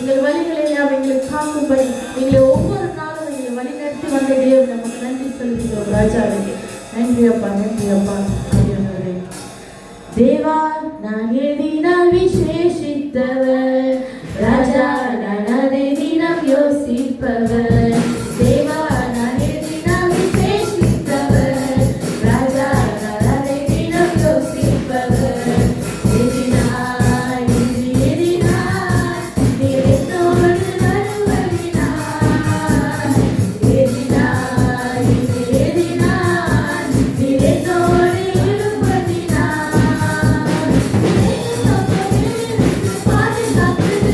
எங்கள் வழிகளை எல்லாம் எங்களை காக்கும்படி எங்களை ஒவ்வொரு நாளும் எங்களை வழிநடத்தி வந்த தேவன் நமக்கு நன்றி செலுத்துகிறோம். ராஜாவுக்கு நன்றி அப்பா, நன்றி அப்பா. தேவா நான் எதினால் விசேஷித்தவர், ராஜா நான் அதை தினம் யோசிப்பவர். தேவா நான் எதினால் விசேஷித்தவர், ராஜா நான் அதை தினம் யோசிப்பவர். எதினால் இது எதினால் நீர் என்னோடு வருவதினால், எதினால் இது எதினால் நீர் என்னோடு இருப்பதினால், பாதுகாத்து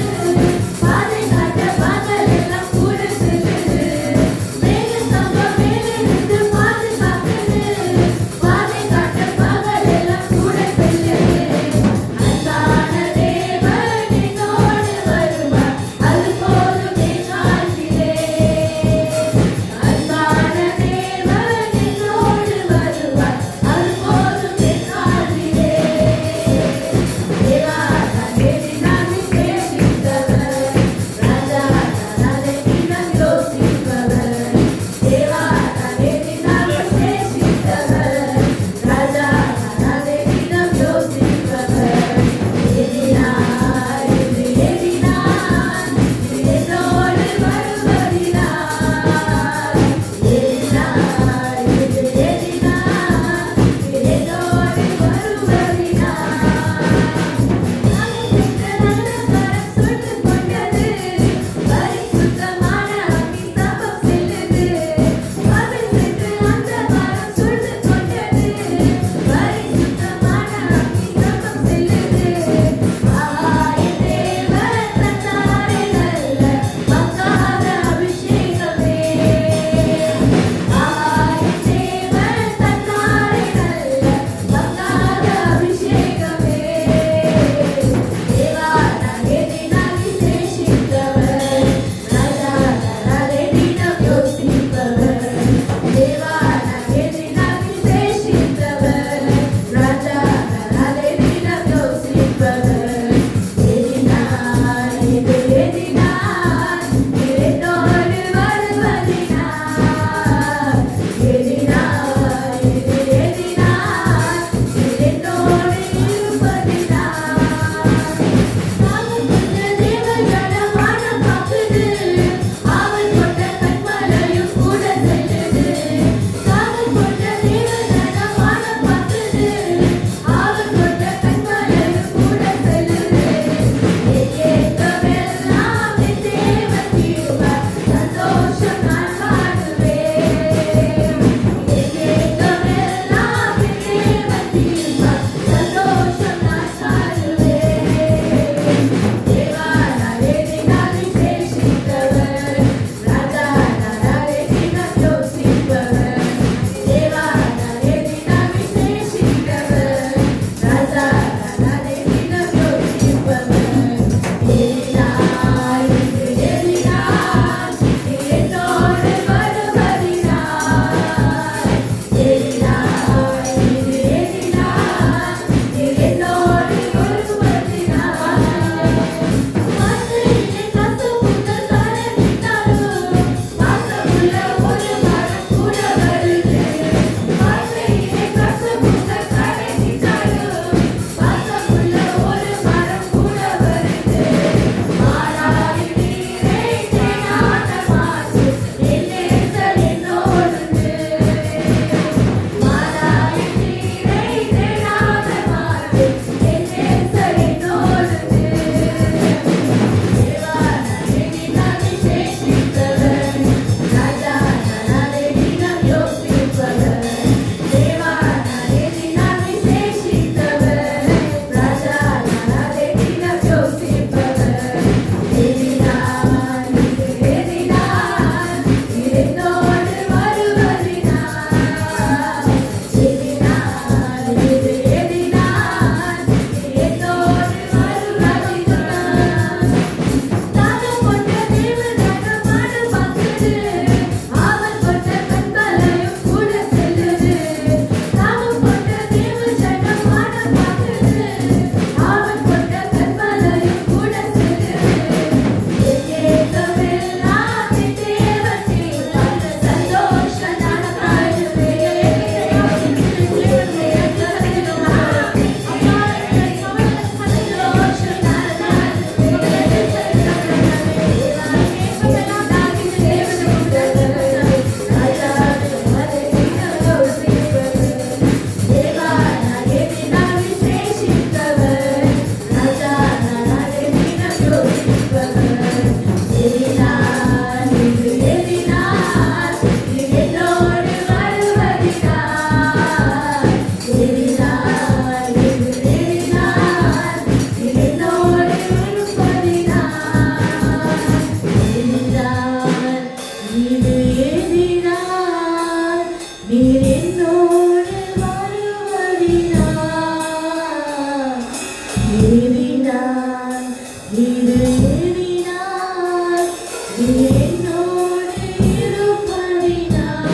என்னோடு இருப்பதினால்.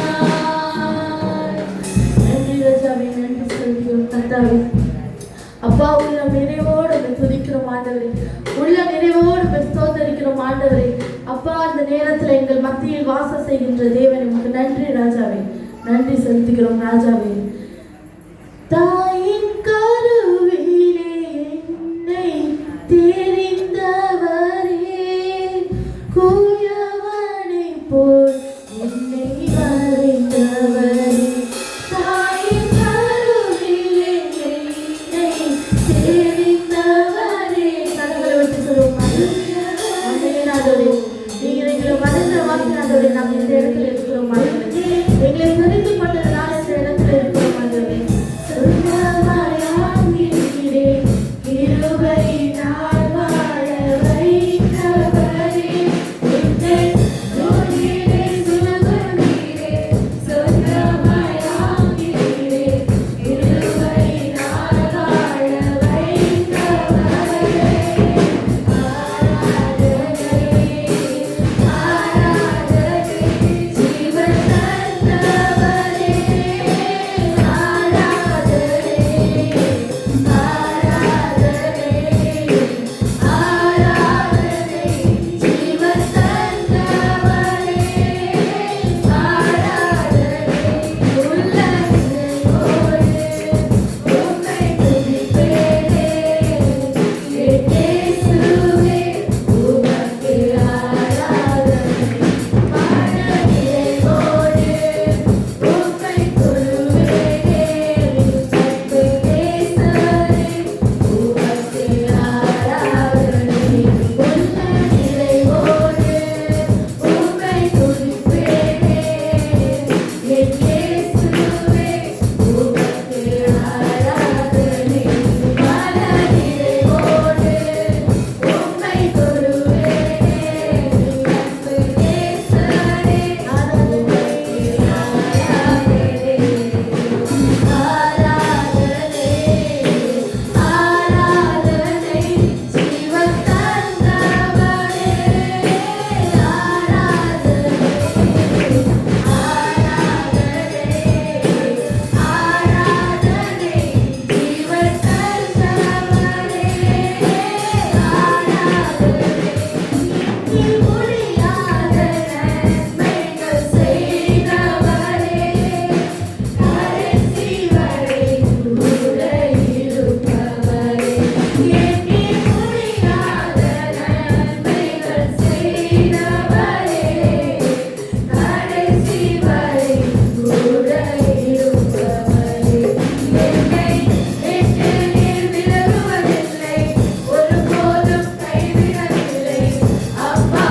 நன்றி ராஜாவே, நன்றி சொல்கிறோம் கர்த்தாவே. அப்பா, உள்ள நிறைவோடு துதிக்கிறோம் ஆண்டவரே, உள்ள நிறைவோடு ஸ்தோத்தரிக்கிறோம் ஆண்டவரே. அப்பா, அந்த நேரத்தில் எங்கள் மத்தியில் வாசம் செய்கின்ற தேவன் உமக்கு நன்றி ராஜாவே, நன்றி செலுத்துகிறோம் ராஜாவே. தாயின் கருவிலே என்னை தெரிந்தவரே, குயவனை போல் என்னை வரைந்தவரே. தாயின் கருவிலே என்னை தெரிந்தவரே. கரங்களை விட்டு சொல்லுவோம் ஆண்டவரே, நீங்கள் எங்களை வளர்ந்த வாக்கினாதவரே, நாம் இந்த இடத்துல இருக்கிறோம் ஆண்டவரே. எங்களை தெரிந்து கொண்டதுனால இந்த இடத்துல இருக்கிறோம் ஆண்டவரே. கிருபையினால் வாழ வைத்தவரே, என்னை ஜோதியிலே சுமந்தீரே, சொந்தமாய் ஆக்கினீரே. கிருபையினால் வாழ வைத்தவரே, ஆராதனை ஜீவன் தந்தவரே, அப்பா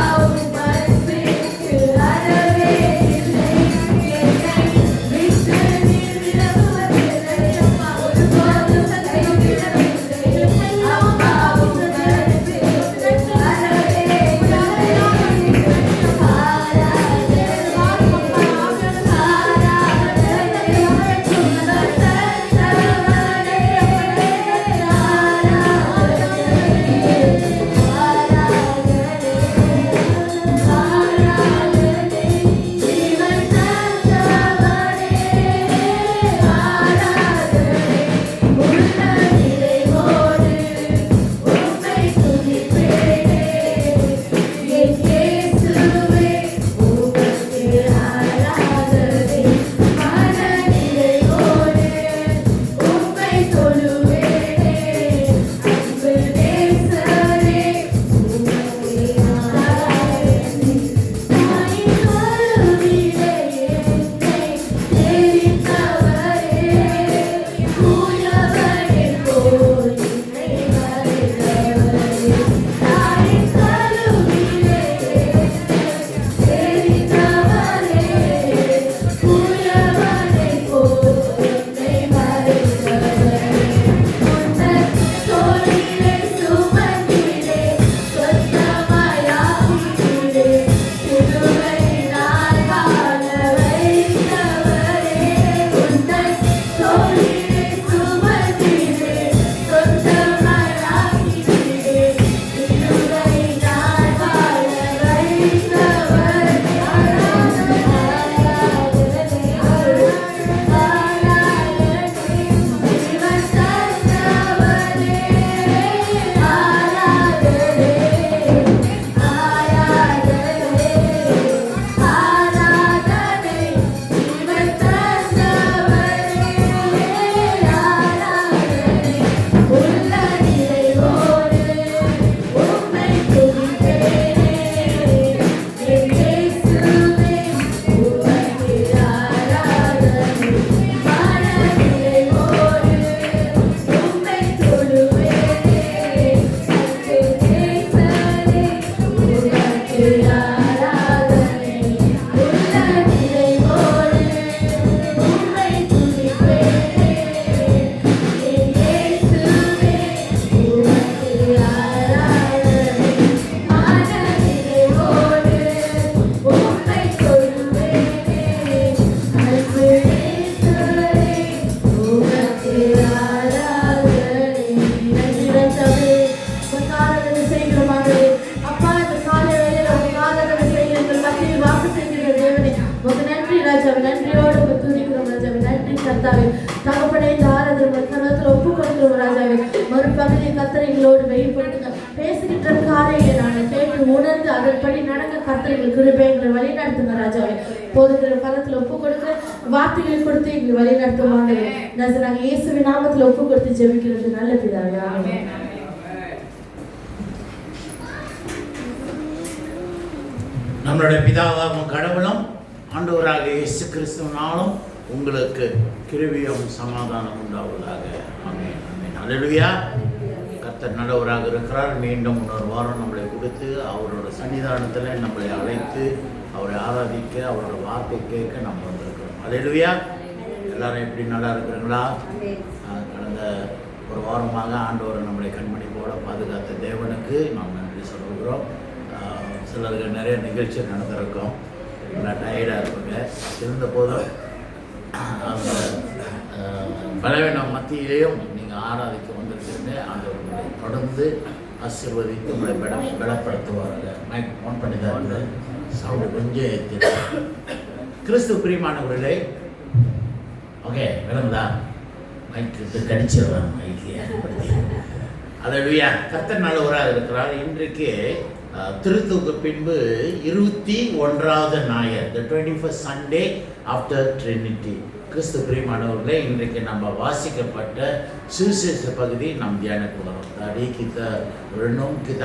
கர்த்தாவே. தகப்பனே இந்த ஆராதனை கருத்தில் ஒப்பு கொடுக்கிறோம் ராஜாவே. மறுபகுதி கர்த்தர் எங்களோடு வெளிப்படுத்துங்க. பேசுகின்ற காரியங்களை நாங்கள் கேட்டு உணர்ந்து அதன்படி நடக்க கர்த்தர் எங்கள் கிருபை எங்களை வழிநடத்துங்க ராஜாவே. போதுகிற கருத்தில் ஒப்பு கொடுக்கிற வார்த்தைகளை கொடுத்து எங்களை வழிநடத்துவாங்க. நாங்கள் இயேசுவின் நாமத்தில் ஒப்பு கொடுத்து ஜெபிக்கிறது நல்ல பிதாவே. ஆமென். நம்மளுடைய பிதாவாகும் கடவுளும் ஆண்டவராக இயேசு கிறிஸ்துவினாலும் உங்களுக்கு கிருபையும் சமாதானம் உண்டாவதாக. ஆமென். ஆமென். அல்லேலூயா. கர்த்தர் நல்லவராக இருக்கிறார். மீண்டும் இன்னொரு வாரம் நம்மளை கொடுத்து அவரோட சன்னிதானத்தில் நம்மளை அழைத்து அவரை ஆராதிக்க அவரோட வார்த்தை கேட்க நம்ம வந்திருக்கிறோம். அல்லேலூயா. எல்லாரும் எப்படி நல்லா இருக்கிறீங்களா? கடந்த ஒரு வாரமாக ஆண்டவரை நம்மளை கண்மணி போல பாதுகாத்த தேவனுக்கு நாம் நன்றி சொல்கிறோம். சிலருக்கு நிறைய நிகழ்ச்சி நடந்திருக்கோம். நல்லா டயர்டாக இருப்பாங்க. இருந்த போதும் அந்த பலவீனம் மத்தியிலேயும் நீங்கள் ஆராதிக்க வந்திருக்கீங்க. ஆண்டவர்களை தொடர்ந்து ஆசீர்வதித்து உங்களை பலப்படுத்துவாங்க. மைக் ஆன் பண்ணி தான் இருந்து சவுண்டு கொஞ்சம் ஏற்றி. கிறிஸ்து பிரியமானவர்களே, ஓகே விளங்குதா? மைக்கு கடிச்சிடுறாங்க மைக்கிய. அல்லேலூயா. கர்த்தர் நல்லவராக இருக்கிறார். இன்றைக்கு திருத்தூக்கு பின்பு 21வது ஞாயிறு, the 21st Sunday after Trinity. கிறிஸ்து பிரியமானவர்களே, இன்றைக்கு நம்ம வாசிக்கப்பட்ட சுவிசேஷ பகுதி நாம் தியானிக்க வரோம். Tadi kita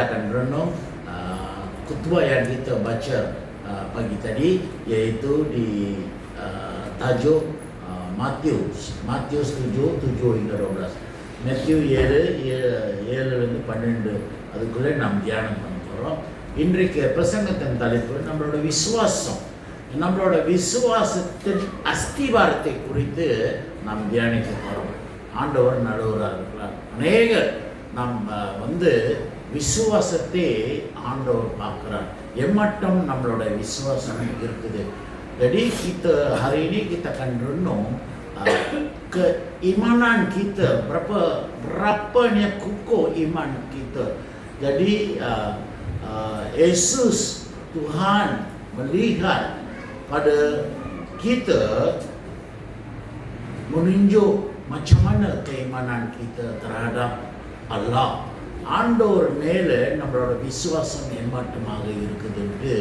akan renung khutbah yang kita baca pagi tadi, yaitu di tajuk Matius 7 hingga 12. Matthew 7 12 அதுக்குள்ளே நாம் தியானம் பண்ண போகிறோம். இன்றைக்கு பிரசங்கத்தின் தலைப்பு நம்மளோட விசுவாசம். நம்மளோட விசுவாசத்தின் அஸ்திவாரத்தை குறித்து நாம் தியானிக்க போகிறோம். ஆண்டவர் நல்லவராக இருக்கிறார். அநேகர் நம்ம விசுவாசத்தை ஆண்டவர் பார்க்குறார். எம்மட்டம் நம்மளோட விசுவாசம் இருக்குது. Jadi hari ini kita akan renung keimanan kita, berapanya kukuh iman kita. Jadi Yesus Tuhan melihat pada kita, menunjuk macam mana keimanan kita terhadap Allah. ஆண்டவர் மேலே நம்மளோட விசுவாசம் எம்மட்டமாக இருக்குதுன்ட்டு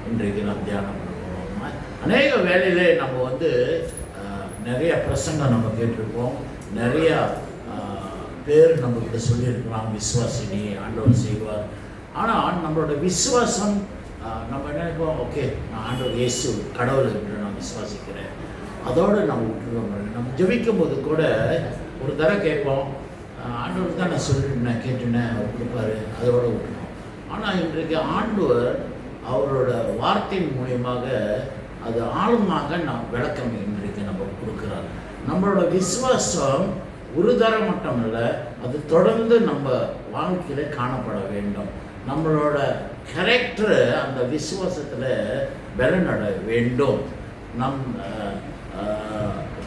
இன்றைக்கு நாம் தியானம் பண்ணுவோம். அநேக வேலையிலே நம்ம நிறைய பிரசங்கம் நம்ம கேட்டிருப்போம். நிறைய பேர் நம்மக்கிட்ட சொல்லியிருக்கலாம், விசுவாசினி ஆண்டவர் செய்வார். ஆனால் நம்மளோட விசுவாசம் நம்ம நினைப்போம், ஓகே நான் ஆண்டவர் இயேசு கடவுள் என்று நான் விசுவாசிக்கிறேன், அதோடு நம்ம விட்டுருவோம். நம்ம ஜெபிக்கும் போது கூட ஒரு தடவை கேட்போம், ஆண்டவர் தான் நான் சொல்லிட்டேன் கேட்டுனேன், அவர் கொடுப்பாரு, அதோட விட்டுருவோம். ஆனால் இன்றைக்கு ஆண்டவர் அவரோட வார்த்தையின் மூலியமாக அது ஆழமாக நான் விளக்கம் இன்றைக்கு நம்ம கொடுக்குறார். நம்மளோட விசுவாசம் ஒரு தரம் மட்டும் இல்லை, அது தொடர்ந்து நம்ம வாழ்க்கையில் காணப்பட வேண்டும். நம்மளோட கேரக்டர் அந்த விசுவாசத்தில் பலனட வேண்டும்.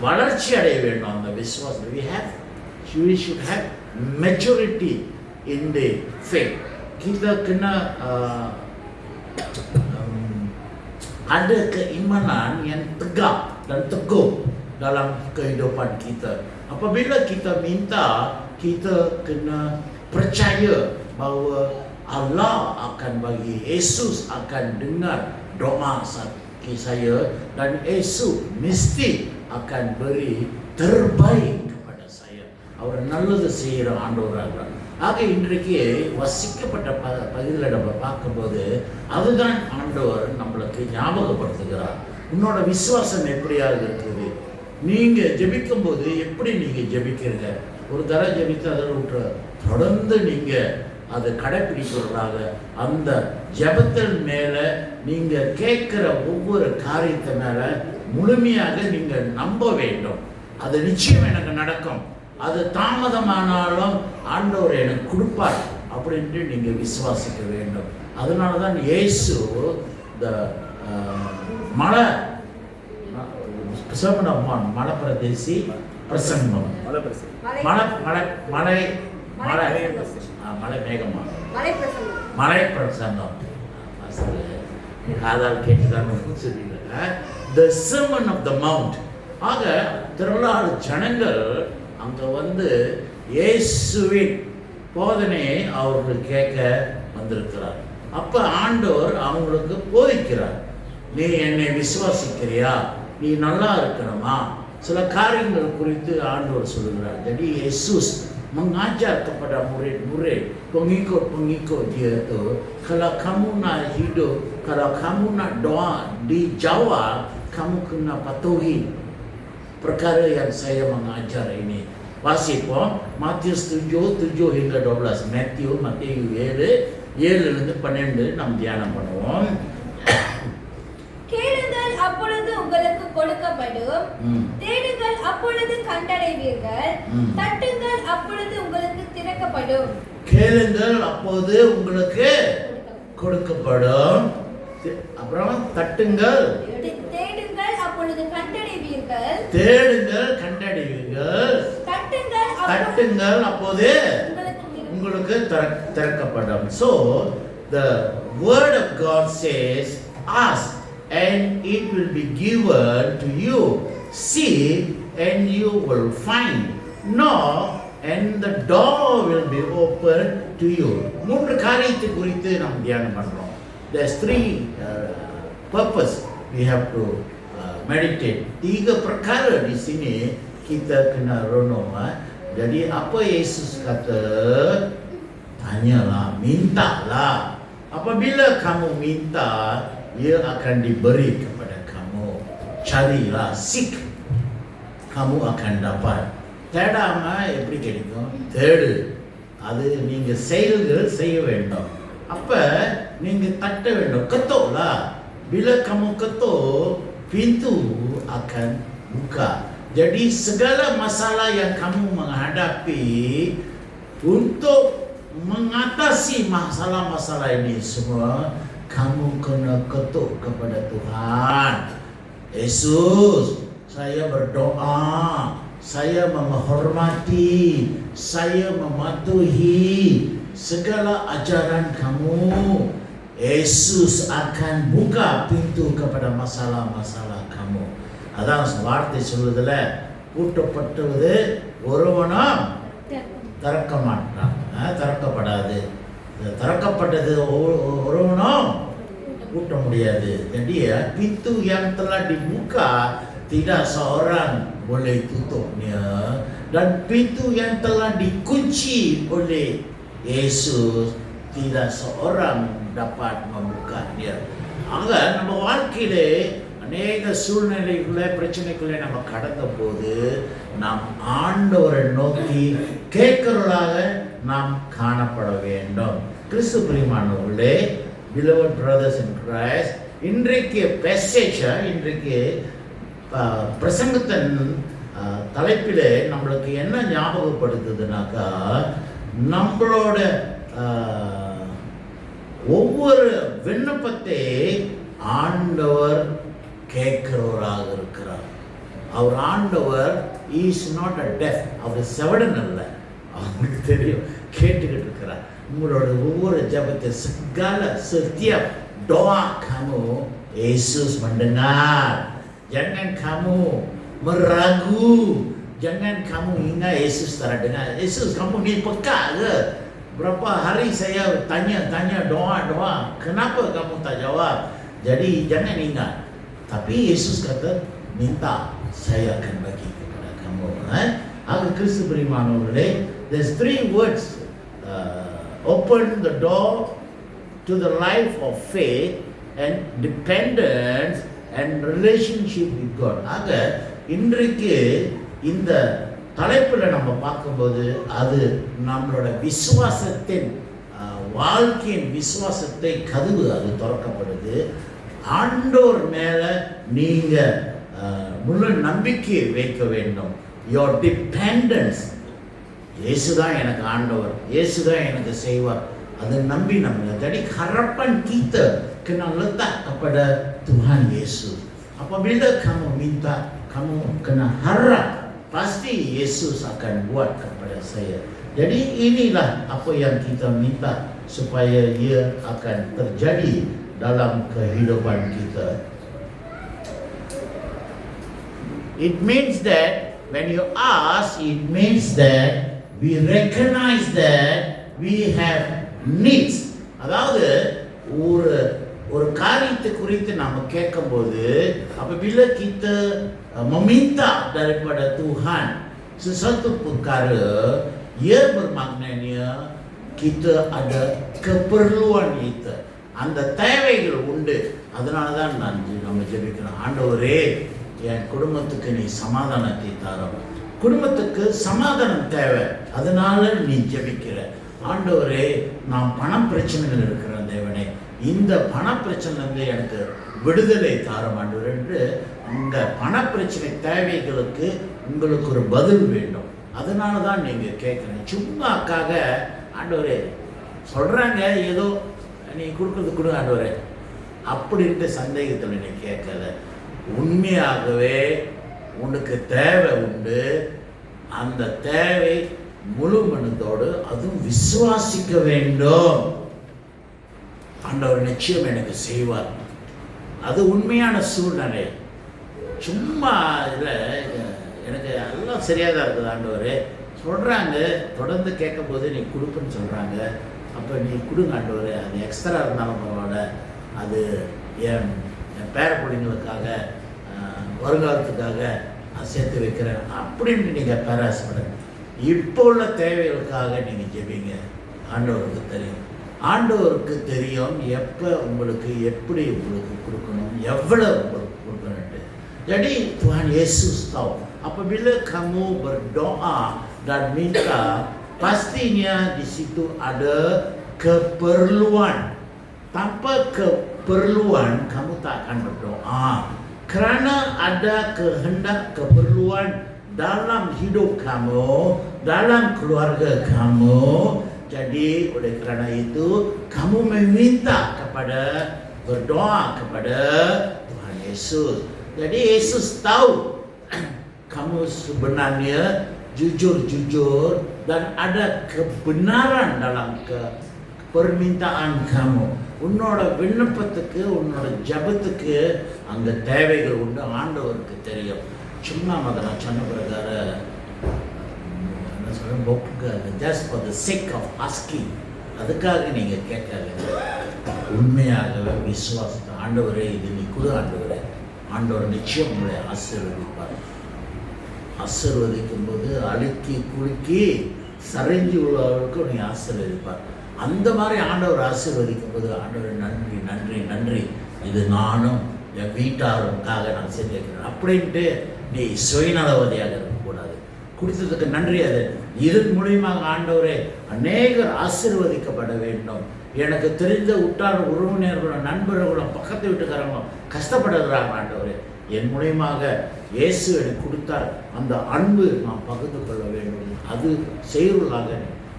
வளர்ச்சி அடைய வேண்டும் அந்த விசுவாசம். We should have maturity in the faith. Kita kena ada keimanan yang tegak dan teguh dalam kehidupan kita. Apabila kita minta, kita kena percaya bahawa Allah akan bagi, Yesus akan dengar doa saya dan Yesus mesti akan beri terbaik kepada saya. அவர் நல்லது செய்கிற ஆண்டவராக. ஆக இன்றைக்கு வசிக்கப்பட்ட பகுதியில் நம்ம பார்க்கும்போது அதுதான் ஆண்டவர் நம்மளுக்கு ஞாபகப்படுத்துகிறார். உன்னோட விசுவாசம் எப்படியாக இருக்குது, நீங்கள் ஜெபிக்கும் போது எப்படி நீங்கள் ஜெபிக்கிறீங்க. ஒரு தடவை ஜெபித்து அதில் விட்டு தொடர்ந்து நீங்கள் அதை கடைப்பிடிக்கிறவர்களாக அந்த ஜெபத்தின் மேலே நீங்கள் கேட்குற ஒவ்வொரு காரியத்தை மேலே முழுமையாக நீங்கள் நம்ப வேண்டும். அது நிச்சயம் எனக்கு நடக்கும், அது தாமதமானாலும் ஆண்டவர் எனக்கு கொடுப்பார் அப்படின்ட்டு நீங்கள் விசுவாசிக்க வேண்டும். அதனால தான் இயேசு இந்த மலை மலை பிரதேசி பிரசங்கம், மலை மேகமா மலை பிரசங்கம் காதால் கேட்டுதான் சொல்லிடுறேன். The Sermon of the Mount, ஆக திரளான ஜனங்கள் அங்க வந்து இயேசுவின் போதனையை அவர்கள் கேட்க வந்திருக்கிறார். அப்ப ஆண்டவர் அவங்களுக்கு போதிக்கிறார். நீ என்னை விசுவாசிக்கிறியா? நீ நல்லா இருக்கணுமா? சில காரியங்கள் குறித்து ஆண்டவர் சொல்லுகிறார். Jadi Yesus mengajar kepada murid-murid, pengikut-pengikut dia tu, kalau kamu nak hidup, kalau kamu nak doa dijawab, kamu kena patuhi perkara yang saya mengajar ini. வாசிப்போம். Matius 7 hingga 12. Matius 7 12 நாம் தியானம் பண்ணுவோம். கேளுங்கள் அப்பொழுது உங்களுக்கு கொடுக்கப்படும், தேடுங்கள் அப்பொழுது கண்டடைவீர்கள், தட்டுங்கள் அப்பொழுது உங்களுக்கு திறக்கப்படும். கேளுங்கள் அப்போது உங்களுக்கு கொடுக்கப்படும், அப்புறம் தட்டுங்கள், தேடுங்கள் அப்பொழுது கண்டடைவீர்கள், தேடுங்கள் கண்டடைவீர்கள், தட்டுங்கள் அப்போது உங்களுக்கு திறக்கப்படும். So the word of God says, ask and it will be given to you, seek and you will find, knock and the door will be open to you. மூன்று காரியத்தை குறித்து நாம் தியானம் பண்றோம். There's three purpose we have to meditate. Tiga perkara di sini kita kena renung. Jadi apa Yesus kata? Tanyalah, mintalah. Apabila kamu minta, ia akan diberi kepada kamu. Carilah, seek, kamu akan dapat. தேடாம எப்படி கிடைக்கும்? தேடு. அது நீங்க செயல்கள் செய்ய வேண்டும். அப்ப நீங்க தட்ட வேண்டும். ketuklah. Bila kamu ketuk, pintu akan buka. Jadi segala masalah yang kamu menghadapi, untuk mengatasi masalah-masalah ini semua, kamu kena ketuk kepada Tuhan. Yesus, saya berdoa, saya menghormati, saya mematuhi segala ajaran kamu. Yesus akan buka pintu kepada masalah-masalah kamu. அதான் வார்த்தை சொல்லுதுல, பூட்டப்பட்டது ஒருவனும் திறக்க மாட்டான், திறக்கப்படாது. திறக்கப்பட்டது ஒருவனும் பூட்ட முடியாது. Jadi pintu yang telah dibuka tidak seorang boleh tutupnya, dan pintu yang telah dikunci oleh Yesus tidak seorang dapat membukanya. ஆக நம்ம வாழ்க்கையிலே அநேக சூழ்நிலைக்குள்ளே பிரச்சனைக்குள்ளே நம்ம கடந்த போது நாம் ஆண்டவரை நோக்கி கேட்கிறவர்களாக நாம் காணப்பட வேண்டும். கிறிஸ்து பிரியமானவர்களே, beloved brothers in Christ, இன்றைக்கு மெசேஜ், இன்றைக்கு பிரசங்கத்தின் தலைப்பிலே நம்மளுக்கு என்ன ஞாபகப்படுத்துதுனாக்கா, நம்மளோட ஒவ்வொரு விண்ணப்பத்தை ஆண்டவர் கேட்கிறவராக இருக்கிறார். அவர் ஆண்டவர் இஸ் நாட் அ டெஃப், அவர் செவடன் அல்ல, அவங்களுக்கு தெரியும், கேட்டுக்கிட்டு இருக்கிறார். உங்களோட ஒவ்வொரு ஜெபத்தை segala setiap doa kamu Yesus mendengar. Jangan kamu meragu, jangan kamu ingat Yesus tak dengar. Yesus, kamu ni peka ke? Berapa hari saya tanya doa, kenapa kamu tak jawab? Jadi jangan ingat. Tapi Yesus kata, minta, saya akan bagi kepada kamu. Aga Kristu berimanuleh, there's three words. Open the door to the life of faith and dependence and relationship with God. ஆக இன்றைக்கு இந்த தலைப்பில் நம்ம பார்க்கும்போது அது நம்மளோட விசுவாசத்தின் வாழ்க்கையின் விசுவாசத்தை கதவு அது திறக்கப்படுது. ஆண்டவர் மேலே நீங்கள் முழு நம்பிக்கை வைக்க வேண்டும். யோர் டிபெண்டன்ஸ், இயேசு தான் எனக்கு ஆண்டவர், இயேசு தான் எனக்கு செய்வார், அதை நம்பி நம்ம. Jadi harapan kita kena letak kepada Tuhan Yesus. Apabila kamu minta, kamu kena harap pasti Yesus akan buat kepada saya. Jadi inilah apa yang kita minta supaya ia akan terjadi dalam kehidupan kita. It means that when you ask, it means that we recognize that we have needs. அதாவது ஒரு காரியத்தை குறித்து நாம் கேட்கும்போது apabila kita meminta daripada Tuhan sesuatu perkara, ia bermaknanya kita ada keperluan kita, அந்த தேவைகள் உண்டு. அதனால தான் நம்ம ஜெபிக்கிறோம், ஆண்டவரே என் குடும்பத்துக்கு நீ சமாதானத்தை தாரும். குடும்பத்துக்கு சமாதானம் தேவை, அதனால நீ ஜெபிக்கிற. ஆண்டவரே நான் பண பிரச்சனைகள் இருக்கிறேன் தேவனே, இந்த பண பிரச்சனையிலிருந்து எனக்கு விடுதலை தாரும் ஆண்டவர் என்று இந்த பண பிரச்சனை தேவைகளுக்கு உங்களுக்கு ஒரு பதில் வேண்டும். அதனால தான் நீங்கள் கேட்குறேன். சும்மாக்காக ஆண்டவரே சொல்கிறாங்க ஏதோ நீ கொடுக்குறது கொடு ஆண்டவரே அப்படின்ட்டு சந்தேகத்தில் நீ கேட்கல. உண்மையாகவே உனக்கு தேவை உண்டு, அந்த தேவை முழு மனதோடு அதுவும் விசுவாசிக்க வேண்டும். ஆண்டவர் நிச்சயம் எனக்கு செய்வார். அது உண்மையான சூழ்நிலை. சும்மா இதில் எனக்கு எல்லாம் சரியாக தான் இருக்குது ஆண்டவர் சொல்கிறாங்க, தொடர்ந்து கேட்கும்போது நீ கொடுப்புன்னு சொல்கிறாங்க. அப்போ நீ கொடுங்க ஆண்டவர், அது எக்ஸ்ட்ரா இருந்தாலும் பரவாயில்ல, அது என் பேர பிள்ளைங்களுக்காக வருங்காலத்துக்காக நான் சேர்த்து வைக்கிறேன் அப்படின்ட்டு நீங்கள் பேராசப்படுங்க. இப்போ உள்ள தேவைகளுக்காக நீங்கள் ஜெபிங்க. ஆண்டவருக்கு தெரியும், ஆண்டவருக்கு தெரியும் எப்போ உங்களுக்கு எப்படி உங்களுக்கு கொடுக்கணும், எவ்வளோ உங்களுக்கு கொடுக்கணுன்ட்டு. Jadi Tuhan Yesus tahu. Apabila kamu berdoa dan minta, pastinya di situ ada keperluan. Tanpa keperluan kamu tak akan berdoa. Kerana ada kehendak keperluan dalam hidup kamu, dalam keluarga kamu. Jadi oleh kerana itu kamu meminta kepada, berdoa kepada Tuhan Yesus. Jadi Yesus tahu kamu sebenarnya jujur-jujur dan ada kebenaran dalam permintaan kamu. உன்னோட விண்ணப்பத்துக்கு உன்னோட ஜபத்துக்கு அங்க தேவைகள் உண்டு, ஆண்டவருக்கு தெரியும். சும்மா மதனா சொன்ன பிரகார என்ன சொல்ற பொப்புக்காக just for the sake of asking, அதுக்காக நீங்க கேட்காதீங்க. உண்மையாகவே விசுவாசத்தை ஆண்டவரே இது நீ கொடு ஆண்டவரே, ஆண்டவர் நிச்சயம் உங்களை ஆசீர்வதிப்பார். ஆசீர்வதிக்கும் போது அழுக்கி குலுக்கி சரிஞ்சு உள்ளவர்களுக்கு நீ ஆசீர்வதிப்பார். அந்த மாதிரி ஆண்டவர் ஆசீர்வதிக்கும் போது ஆண்டவர் நன்றி நன்றி நன்றி, இது நானும் என் வீட்டாருக்காக நான் சேர்த்திருக்கிறேன் அப்படின்ட்டு நீ சுயநலவதியாக இருக்கக்கூடாது. கொடுத்ததுக்கு நன்றி. அது இதன் மூலியமாக ஆண்டவரே அநேகர் ஆசீர்வதிக்கப்பட வேண்டும். எனக்கு தெரிந்த உற்றார் உறவினர்களும் நண்பர்களும் பக்கத்து வீட்டுக்காரங்களும் கஷ்டப்படுகிறாங்க ஆண்டவரே, என் மூலியமாக இயேசு எனக்கு கொடுத்தார், அந்த அன்பு நாம் பகிர்ந்து கொள்ள வேண்டும். அது செய்வதாக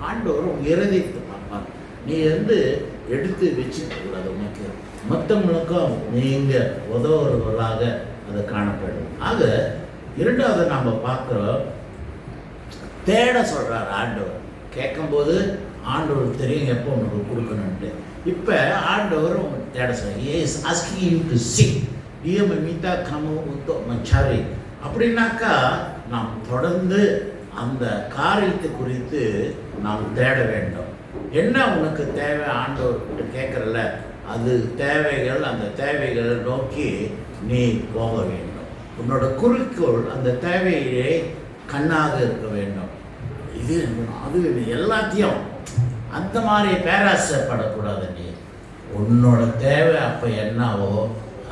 ஆண்டவர் உங்கள் இருதயத்தை பார்ப்பார். நீ எடுத்து வச்சுக்கூடாது, உனக்கு மற்றவங்களுக்கும் நீங்கள் உதவுறவர்களாக அது காணப்படும். ஆக இரண்டாவது நாம் பார்க்குறோம், தேட சொல்கிறார் ஆண்டவர். கேட்கும்போது ஆண்டவர் தெரியும் எப்போ உனக்கு கொடுக்கணுன்ட்டு. இப்போ ஆண்டவர் தேட சொல்கிறார். Is asking you to seek, dia meminta kamu untuk mencari. அப்படின்னாக்கா நாம் தொடர்ந்து அந்த காரியத்தை குறித்து நாம் தேட வேண்டும். என்ன உனக்கு தேவை ஆண்டவர்கிட்ட கேட்குறல, அது தேவைகள், அந்த தேவைகளை நோக்கி நீ போக வேண்டும். உன்னோட குறிக்கோள் அந்த தேவையிலே கண்ணாக இருக்க வேண்டும். இது அது எல்லாத்தையும் அந்த மாதிரி பேராசைப்படக்கூடாது. நீ உன்னோட தேவை அப்போ என்னவோ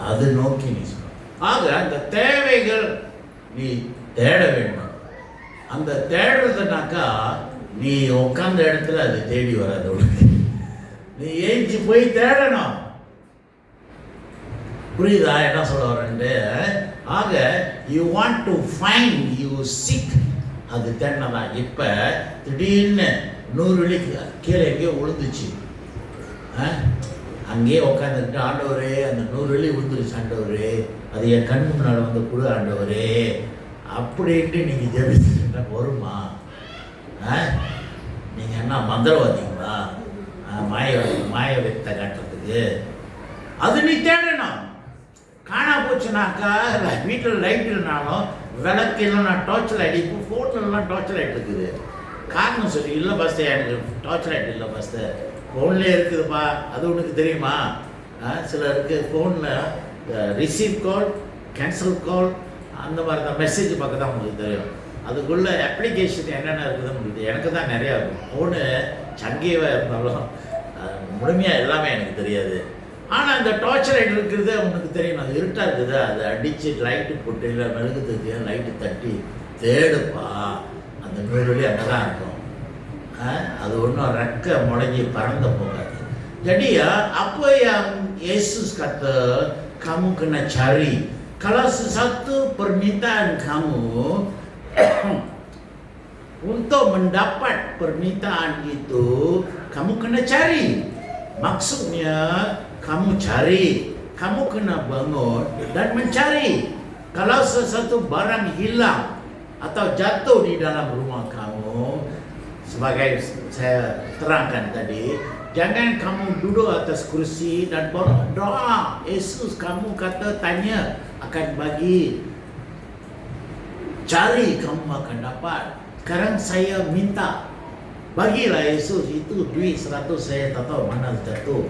அது நோக்கி நீ சொல்லணும். ஆக அந்த தேவைகள் நீ தேட வேண்டும். அந்த தேடுறதுனாக்கா நீ உட்கார்ந்த இடத்துல அது தேடி வராது உனக்கு, நீ ஏஞ்சி போய் தேடணும். புரியுதா என்ன சொல்ல வரேன்ட்டு? ஆக you want to find, you seek, அது தேடினதான். இப்போ திடீர்னு 100 வெள்ளிக்கு கீழே எங்கேயோ விழுந்துச்சு, அங்கேயே உட்காந்துக்கிட்டு ஆண்டவரே அந்த 100 வெள்ளி விழுந்துருச்சு ஆண்டவரே, அது என் கண் முன்னால் வந்து கொடு ஆண்டவரே அப்படின்ட்டு நீங்கள் ஜெபிச்சுட்டா வருமா? நீங்கள் என்ன மந்திரவாதிங்களா மாய வித்தை காட்டுறதுக்கு? அது நீ தேடணும். காணா போச்சுனாக்கா வீட்டில் லைட் இல்லைனாலும் விளக்கு இல்லைன்னா டார்ச் லைட். இப்போ ஃபோன்லலாம் டார்ச் லைட் இருக்குது. காரணம் சொல்லி இல்லை பஸ்ஸு, எனக்கு டார்ச் லைட் இல்லை பஸ்ஸு, ஃபோன்லேயே இருக்குதுப்பா. அது உனக்கு தெரியுமா? சிலருக்கு ஃபோனில் ரிசீவ் கால், கேன்சல் கால், அந்த மாதிரி தான் மெசேஜ் பார்க்க தான் உங்களுக்கு தெரியும். அதுக்குள்ளே அப்ளிகேஷன் என்னென்ன இருக்குதுன்னு உங்களுக்கு எனக்கு தான் நிறையா இருக்கும். ஃபோனு சங்கேவாக இருந்தாலும் முழுமையாக எல்லாமே எனக்கு தெரியாது. ஆனால் அந்த டார்ச் லைட் இருக்கிறது உனக்கு தெரியும். அது இருட்டாக இருக்குது, அதை அடித்து லைட்டு போட்டு இல்லை மெழுகு தூக்கி லைட்டு தட்டி தேடுப்பா, அந்த நூறுவழி அங்கே தான் இருக்கும். அது ஒன்றும் ரெக்க முடங்கி பறந்த போகாது. Jadi ya, apa yang Yesus kata kamu kena cari. Kalau sesuatu permintaan kamu untuk mendapat permintaan itu, kamu kena cari. Maksudnya kamu cari, kamu kena bangun dan mencari. Kalau sesuatu barang hilang atau jatuh di dalam rumah kamu, sebagai saya terangkan tadi, jangan kamu duduk atas kursi dan berdoa. Yesus kamu kata tanya akan bagi, cari kamu akan dapat. Sekarang saya minta, bagilah Yesus itu duit 100, saya tak tahu mana jatuh.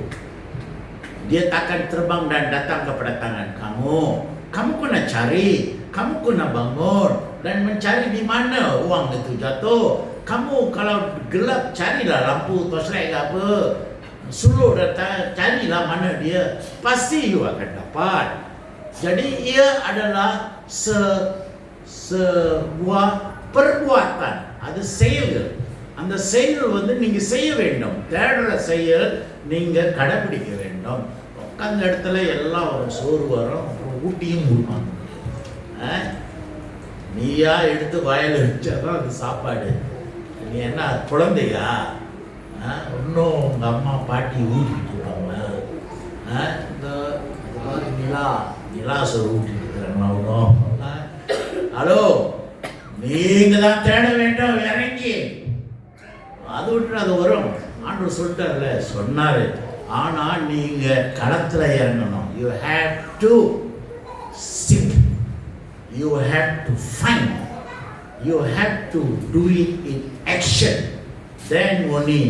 Dia takkan terbang dan datang kepada tangan kamu. Kamu kena cari, kamu kena bangun dan mencari di mana uang itu jatuh. Kamu kalau gelap carilah lampu torchlight apa, suruh datang carilah mana dia, pasti you akan dapat. Jadi ia adalah sebuah perbuatan, ada செயல். அந்த செயல் வந்து நீங்க செய்ய வேண்டும். தேடுற செயல் நீங்க கடைபிடிக்க வேண்டும். உட்கார்ந்த இடத்துல எல்லாம் வரும், சோறு வரும், அப்புறம் ஊட்டியும் கொடுப்பாங்க. நீயா எடுத்து வாயில் வச்சாதான் அது சாப்பாடு. நீ என்ன குழந்தையா? இன்னும் உங்கள் அம்மா பாட்டி ஊட்டிட்டு இருக்காங்க. இந்த நிலா சோறு ஊட்டிட்டு இருக்கிறாங்களா? ஹலோ, நீங்கள் தான் தேட வேண்டும் இறங்கி. அது விட்டு அது வரும். ஆண்டவர் சொல்லிட்டார்ல, சொன்னார். ஆனால் நீங்கள் களத்தில் இறங்கணும். You have to seek, you have to find, you have to do it in action, then only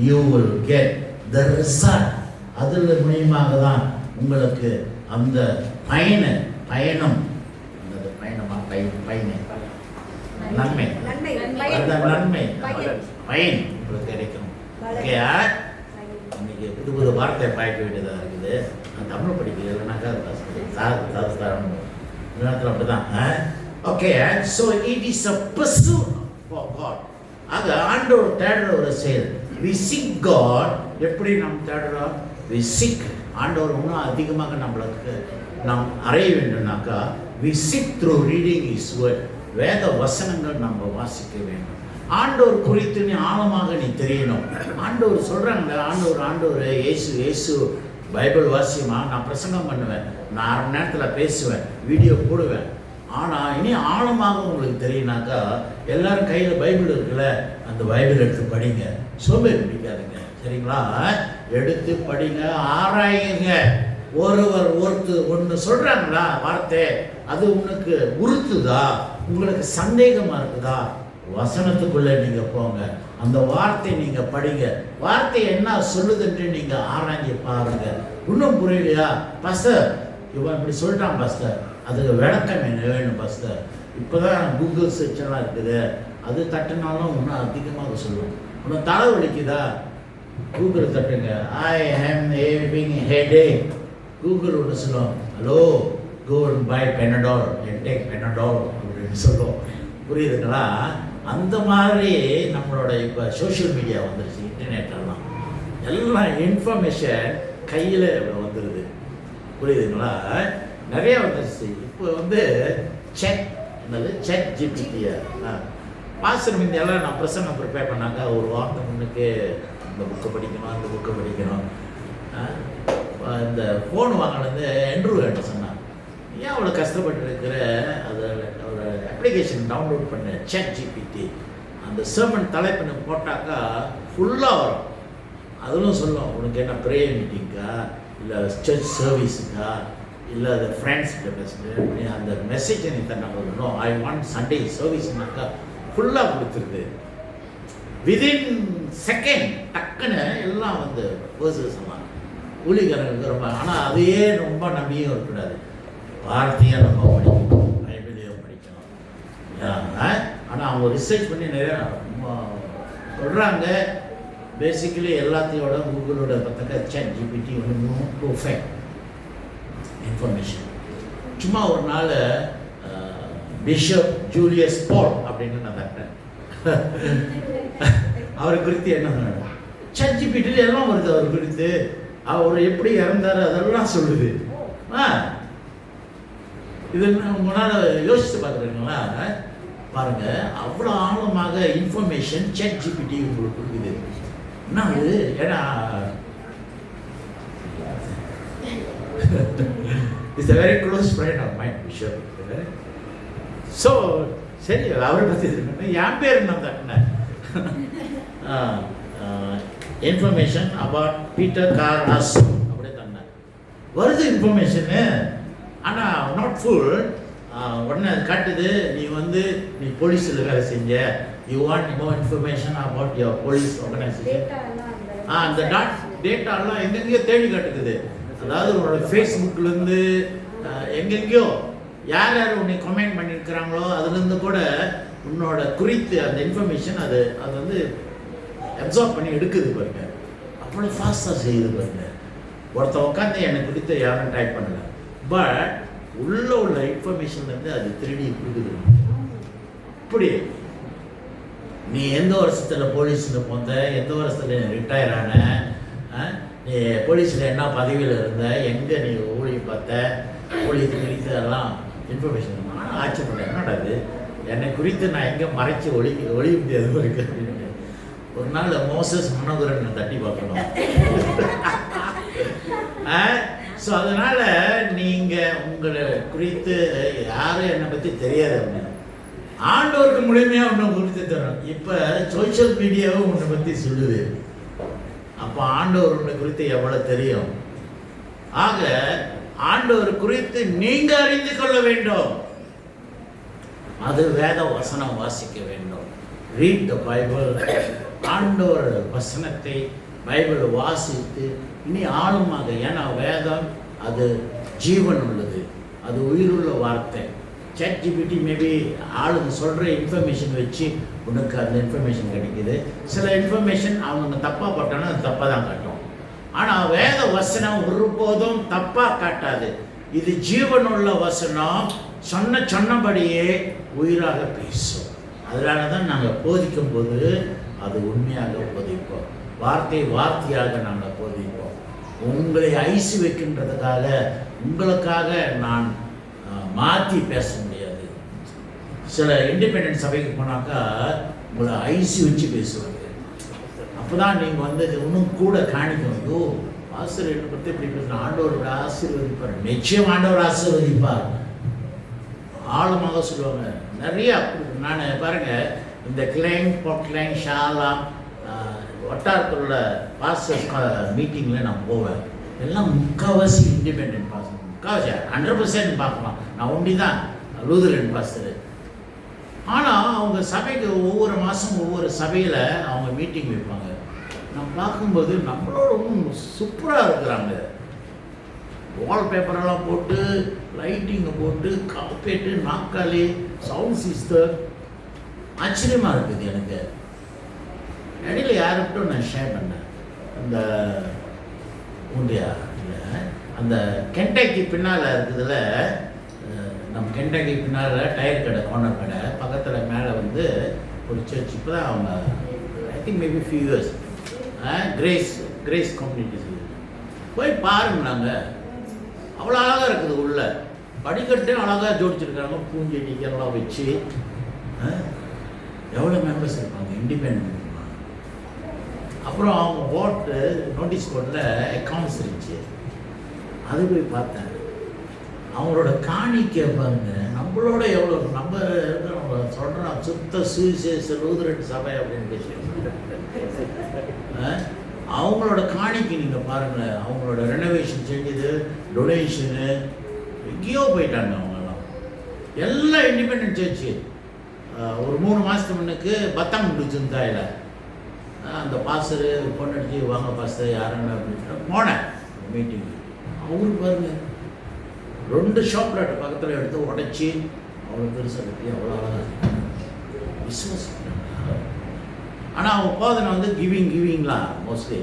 you will get the result. அதில் மூலமாக தான் உங்களுக்கு அந்த பயணம் அந்த நன்மை பயன் உங்களுக்கு கிடைக்கும். ஓகேயா? இன்னைக்கு புது வார்த்தை பாய்க்க வேண்டியதாக இருக்குது. நான் தமிழ் படிக்கல, இல்லைனாக்கா நேரத்தில் அப்படி தான். Okay, and so it is a pursuit for God. அது ஆண்டவர் தேடுற ஒரு செயல். We seek God. எப்படி நாம் தேடுறோம்? We seek. ஆண்டவர் இன்னும் அதிகமாக நம்மளுக்கு நாம் அறைய வேண்டும்னாக்கா we seek through reading His word. வேத வசனங்கள் நம்ம வாசிக்க வேண்டும். ஆண்டவர் குறித்து நீ ஆழமாக நீ தெரியணும். ஆண்டவர் சொல்றாங்க, ஆண்டவர் இயேசு பைபிள் வாசியமா நான் பிரசங்கம் பண்ணுவேன், நான் 1/2 மணி நேரத்தில் பேசுவேன், வீடியோ போடுவேன். ஆனால் இனி ஆழமாக உங்களுக்கு தெரியுனாக்கா எல்லாரும் கையில் பைபிள் இருக்குல்ல, அந்த பைபிள் எடுத்து படிங்க. சோம்பேறி பிடிக்காதுங்க, சரிங்களா? எடுத்து படிங்க, ஆராயுங்க. ஒன்று சொல்கிறாங்களா வார்த்தை, அது உனக்கு உறுத்துதா, உங்களுக்கு சந்தேகமாக இருக்குதா, வசனத்துக்குள்ளே நீங்கள் போங்க, அந்த வார்த்தை நீங்கள் படிங்க. வார்த்தை என்ன சொல்லுதுன்னு நீங்கள் ஆராய்ச்சி பாருங்கள். இன்னும் புரியலையா? பாஸ்டர் இவன் இப்படி சொல்லிட்டான் பாஸ்டர், அதுக்கு விளக்கம் என்ன வேணும் பாஸ்டர்? இப்போ தான் கூகுள் சர்ச்செல்லாம் இருக்குது, அது தட்டினாலும் இன்னும் அதிகமாக சொல்லுவோம். உனக்கு தலை வலிக்குதா? கூகுள் தட்டுங்க. I am having headache. Google ஒன்று சொல்லும், hello go and buy Panadol and take Panadol அப்படின்னு சொல்லுவோம். புரியுதுங்களா? அந்த மாதிரி நம்மளோட இப்போ சோஷியல் மீடியா வந்துருச்சு, இன்டர்நெட்டெல்லாம் எல்லாம் இன்ஃபர்மேஷன் கையில் வந்துடுது. புரியுதுங்களா? நிறைய வந்துருச்சு. இப்போ செட் ஜிபிடியா பாஸ்டர் மீந்தியெல்லாம் நான் பிரசங்கம் ப்ரிப்பேர் பண்ணாங்க. ஒரு வாரத்துக்கு முன்னுக்கு இந்த புக்கை படிக்கணும், அந்த புக்கை படிக்கணும். இந்த ஃபோன் வாங்கினது என்ட்ரூ என்ன சொன்னான், ஏன் அவ்வளோ கஷ்டப்பட்டு இருக்கிற, அதை ஒரு அப்ளிகேஷன் டவுன்லோட் பண்ண செட் ஜிபிடி. அந்த சர்மன் தலைப்பின போட்டாக்கா ஃபுல்லாக வரும். அதுவும் சொல்லும், உனக்கு என்ன ப்ரேயர் மீட்டிங்கா இல்லை சர்ச் சர்வீஸுக்கா இல்லை அது ஃப்ரெண்ட்ஸ்கிட்ட பேசுகிறது, நீ அந்த மெசேஜை நீ தண்ணா கொடுக்கணும். ஐ வாண்ட் சண்டே சர்வீஸ்னாக்கா ஃபுல்லாக கொடுத்துருது. விதின் செகண்ட் டக்குன்னு எல்லாம் வந்து வேர்சஸ் எல்லாம் ஊழிகரங்களுக்கு ரொம்ப. ஆனால் அதையே ரொம்ப நம்பியும் இருக்கக்கூடாது. வார்த்தையாக நம்ம படிக்கணும், பைபிளையும் படிக்கணும். ஆனால் அவங்க ரிசர்ச் பண்ணி நிறையா சொல்கிறாங்க. பேசிக்கலி எல்லாத்தையோட கூகுளோட பார்த்தா சாட் ஜிபிடி வந்து பர்ஃபெக்ட் இன்ஃபர்மேஷன். சும்மா ஒரு நாள் பிஷப் ஜூலியஸ் பால் அப்படின்னு நான் தட்டேன். அவரை குறித்து என்ன சொன்னாங்க, சாட் ஜிபிடியில் எல்லாம் வருது. அவர் குறித்து அவர் எப்படி இறந்தார் அதெல்லாம் சொல்லுது. இது உங்களால் யோசித்து பார்க்குறீங்களா? பாருங்க, அவ்வளோ ஆழமாக இன்ஃபர்மேஷன் சாட் ஜிபிடி உங்களுக்கு கொடுக்குது. என்ன அது? ஏன்னா it's a very close friend of mine, Bishop. So சரி, அவரை பற்றி என் பேர் என்ன தட்டினேன். இன்ஃபர்மேஷன் அபவுட் பீட்டர் கார் ராஸ் அப்படியே தந்தேன். வருது இன்ஃபர்மேஷனு, ஆனால் நாட் ஃபுல். உடனே அது காட்டுது, நீ போலீஸில் வேலை செஞ்ச, you want more information about your police organisation. அந்த டேட்டாலாம் எங்கெங்கேயோ தேடி காட்டுக்குது. அதாவது உன்னோட ஃபேஸ்புக்லேருந்து எங்கெங்கேயோ யார் யார் உன்னை கமெண்ட் பண்ணியிருக்கிறாங்களோ அதுலேருந்து கூட உன்னோட குறித்து அந்த இன்ஃபர்மேஷன் அது வந்து அப்சார்ப் பண்ணி எடுக்குது பாருங்க. அவ்வளோ ஃபாஸ்ட்டாக செய்யுது பாருங்க. ஒருத்தன் உட்காந்து என்னை குறித்து யாரும் டைப் பண்ணலை, பட் உள்ள இன்ஃபர்மேஷன்லேருந்து அது திருடி கொடுக்குது. இப்படி நீ எந்த வருஷத்தில் போலீஸில் போந்த, எந்த வருஷத்தில் ரிட்டையர் ஆன, நீ போலீஸில் என்ன பதவியில் இருந்த, எங்கே நீ ஊழியை பார்த்த, ஊழியத்தை குறித்து எல்லாம் இன்ஃபர்மேஷன். நான் ஆச்சரியப்பட்டேன், என்னடா அது என்னை குறித்து நான் எங்கே மறைச்சி ஒழிய முடியாது இருக்கு அப்படின்னு. ஒரு நாள் மோசஸ் மனோகரன் தட்டி பார்க்கணும். ஸோ அதனால் நீங்கள் உங்களை குறித்து யாரும் என்னை பற்றி தெரியாது அப்படின்னு ஆண்டவருக்கு முழுமையாக உன்னை குறித்து தரணும். இப்போ சோஷியல் மீடியாவும் உன்னை பற்றி சொல்லுது. அப்போ ஆண்டவர் உன்னை குறித்து எவ்வளோ தெரியும். ஆக ஆண்டவர் குறித்து நீங்கள் அறிந்து கொள்ள வேண்டும். அது வேத வசனம் வாசிக்க வேண்டும். Read the Bible. ஆண்டவர் வசனத்தை பைபிள் வாசித்து இனி ஆழமாக, ஏன்னா வேதம் அது ஜீவன் உள்ளது, அது உயிருள்ள வார்த்தை. சாட் ஜிபிடி மேபி ஆளுங்க சொல்கிற இன்ஃபர்மேஷன் வச்சு உனக்கு அந்த இன்ஃபர்மேஷன் கிடைக்கிது. சில இன்ஃபர்மேஷன் அவங்க தப்பாக போட்டாலும் அது தப்பாக தான் காட்டும். ஆனால் வேத வசனம் ஒருபோதும் தப்பாக காட்டாது. இது ஜீவனுள்ள வசனம், சொன்னபடியே உயிராக பேசும். அதனால தான் நாங்கள் போதிக்கும் போது அது உண்மையாக போதிப்போம், வார்த்தையாக நாங்கள் போதிப்போம். உங்களை ஐசி வைக்கின்றதுக்காக உங்களுக்காக நான் மாற்றி பேச முடியாது. சில இண்டிபெண்டன்ட் சபைக்கு போனாக்கா உங்களை ஐசி வச்சு பேசுவாங்க. அப்போ தான் நீங்கள் இன்னும் கூட காணிக்கணும். ஆசீர்வாதத்தை பற்றி இப்படி பேசுகிறேன், ஆண்டவரோட ஆசீர்வதிப்பார். நிச்சயம் ஆண்டவர் ஆசீர்வதிப்பார். ஆழமாக சொல்லுவாங்க நிறையா. நான் பாருங்கள், இந்த கிளைங் பொக்லைங் ஷாலாம் வட்டாரத்தில் உள்ள பாஸ்டர்ஸ் மீட்டிங்கில் நான் போவேன். எல்லாம் முக்கால்வாசி இண்டிபெண்ட் பாஸ்டர், முக்கால்வாசி 100% பார்க்கலாம். நான் ஒண்டி தான் லூதரன் பாஸ்டர். ஆனால் அவங்க சபைக்கு ஒவ்வொரு மாதம் ஒவ்வொரு சபையில் அவங்க மீட்டிங் வைப்பாங்க. நான் பார்க்கும்போது நம்மளோட சூப்பராக இருக்கிறாங்க. வால்பேப்பரெல்லாம் போட்டு, லைட்டிங்கை போட்டு, காப்பேட்டு, நாக்காளி, சவுண்ட் சிஸ்டர், ஆச்சரியமாக இருக்குது எனக்கு. இடையில யாருக்கிட்டும் நான் ஷேர் பண்ணேன். அந்த அந்த கென்டக்கி பின்னால் இருக்குதுல, நம்ம கென்டக்கி பின்னால் டயர் கடை, கார்னர் கடை பக்கத்தில் மேலே ஒரு சர்ச். இப்போ தான் அவங்க I think maybe few years grace communities போய் பாருங்க. நாங்கள் அவ்வளோ அழகாக இருக்குது. உள்ள படிக்கட்டு அழகாக ஜோடிச்சிருக்காங்க, பூஞ்செடிக்கெல்லாம் வச்சு. எவ்வளோ மெம்பர்ஸ் இருப்பாங்க, இண்டிபெண்ட். அப்புறம் அவங்க போட்டு நோட்டீஸ் போர்டில் அக்கௌண்ட்ஸ் இருந்துச்சு, அது போய் பார்த்தேன். அவங்களோட காணிக்கை பாருங்க, நம்மளோட எவ்வளோ, நம்ம சொல்கிறோம் சுத்த சுவிசேஷ லூதரன் சபை அப்படின்னு பேசி. அவங்களோட காணிக்கை நீங்கள் பாருங்கள், அவங்களோட ரெனோவேஷன் செஞ்சது, டொனேஷனு எங்கேயோ போயிட்டாங்க அவங்கெல்லாம். எல்லாம் இண்டிபெண்டன்ட் சர்ச்சு. ஒரு 3 மாதத்துக்கு முன்னுக்கு பத்தாம் பிடிச்சிருந்தா இல்லை, அந்த பாஸ்டர் பொண்ணடிச்சு வாங்க பாஸ்டர் யாருன்னு அப்படின்னு போனேன் மீட்டிங். அவருக்கு பாருங்க 2 ஷாப்லேட் பக்கத்தில் எடுத்து உடைச்சி அவ்வளோ பெருசாக கட்டி அவ்வளோ அழகாக விசுவாசிக்கிறாங்க. ஆனால் அவங்க போதனை வந்து கிவிங்லாம் மோஸ்ட்லி.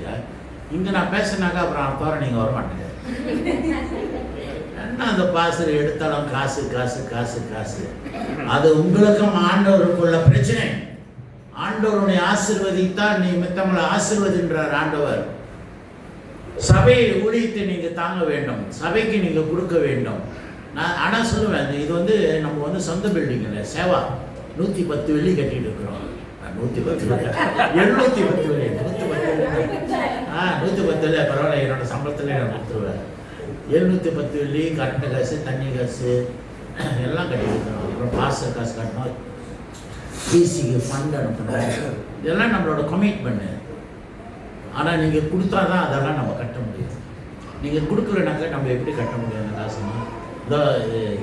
இங்கே நான் பேசினாக்கா அப்புறம் தவிர நீங்கள் வரமாட்டேங்க. என்ன அந்த பாஸ்டர் எடுத்தாலும் காசு காசு காசு காசு. அது உங்களுக்கும் ஆண்டவருக்குள்ள பிரச்சனை. ஆண்டவருடைய ஆசீர்வதித்தான் நீ மித்தவங்களை ஆசீர்வதின்றார் ஆண்டவர். சபை ஊழியத்தை நீங்க தாங்க வேண்டும், சபைக்கு நீங்க கொடுக்க வேண்டும். நான் ஆனால் சொல்லுவேன், இது வந்து நம்ம வந்து சொந்த பில்டிங் இல்லை, சேவா. 110 வெள்ளி கட்டிட்டு இருக்கிறோம். 110 710 வெள்ளி 110 இல்லை பரவாயில்ல, என்னோட சம்பளத்தில் நான் கொடுத்துருவேன். 710 வெள்ளி கரண்ட் காசு, தண்ணி காசு எல்லாம் கட்டியிருக்கிறோம். அப்புறம் பாஸ்டர் காசு கட்டணும், பிசிக்கு ஃபண்ட் அனுப்பணும். இதெல்லாம் நம்மளோட கமிட்மெண்ட்டு. ஆனால் நீங்கள் கொடுத்தா தான் அதெல்லாம் நம்ம கட்ட முடியும். நீங்கள் கொடுக்கலனாக்கா நம்ம எப்படி கட்ட முடியும் அந்த காசுனா? இதோ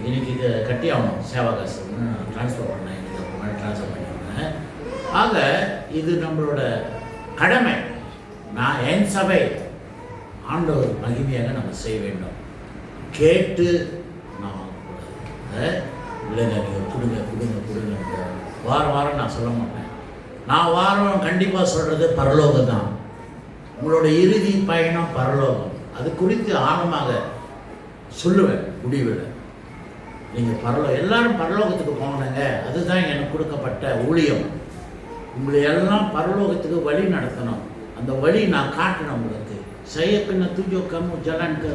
இன்னைக்கு இதை கட்டி ஆகணும், சேவா காசு ட்ரான்ஸ்ஃபர் பண்ணேன், இன்னைக்கு முன்னாடி ட்ரான்ஸ்ஃபர் பண்ணியிருந்தேன். ஆக இது நம்மளோட கடமை. நான் என் சபை ஆண்டவர் மகிமையாக நம்ம செய்ய வேண்டும். கேட்டு நான் வாங்கக்கூடாது. இல்லைங்க நீங்கள் கொடுங்க கொடுங்க கொடுங்க வாரம் வாரம் நான் சொல்ல மாட்டேன். நான் வாரம் கண்டிப்பாக சொல்கிறது பரலோகம் தான். உங்களோட இறுதி பயணம் பரலோகம். அது குறித்து ஆழமாக சொல்லுவேன் முடிவில். நீங்கள் எல்லாரும் பரலோகத்துக்கு போகணுங்க, அதுதான் எனக்கு கொடுக்கப்பட்ட ஊழியம். உங்களை எல்லாம் பரலோகத்துக்கு வழி நடத்தணும். அந்த வழி நான் காட்டணும் உங்களுக்கு. Saya tunjuk kamu jalan ke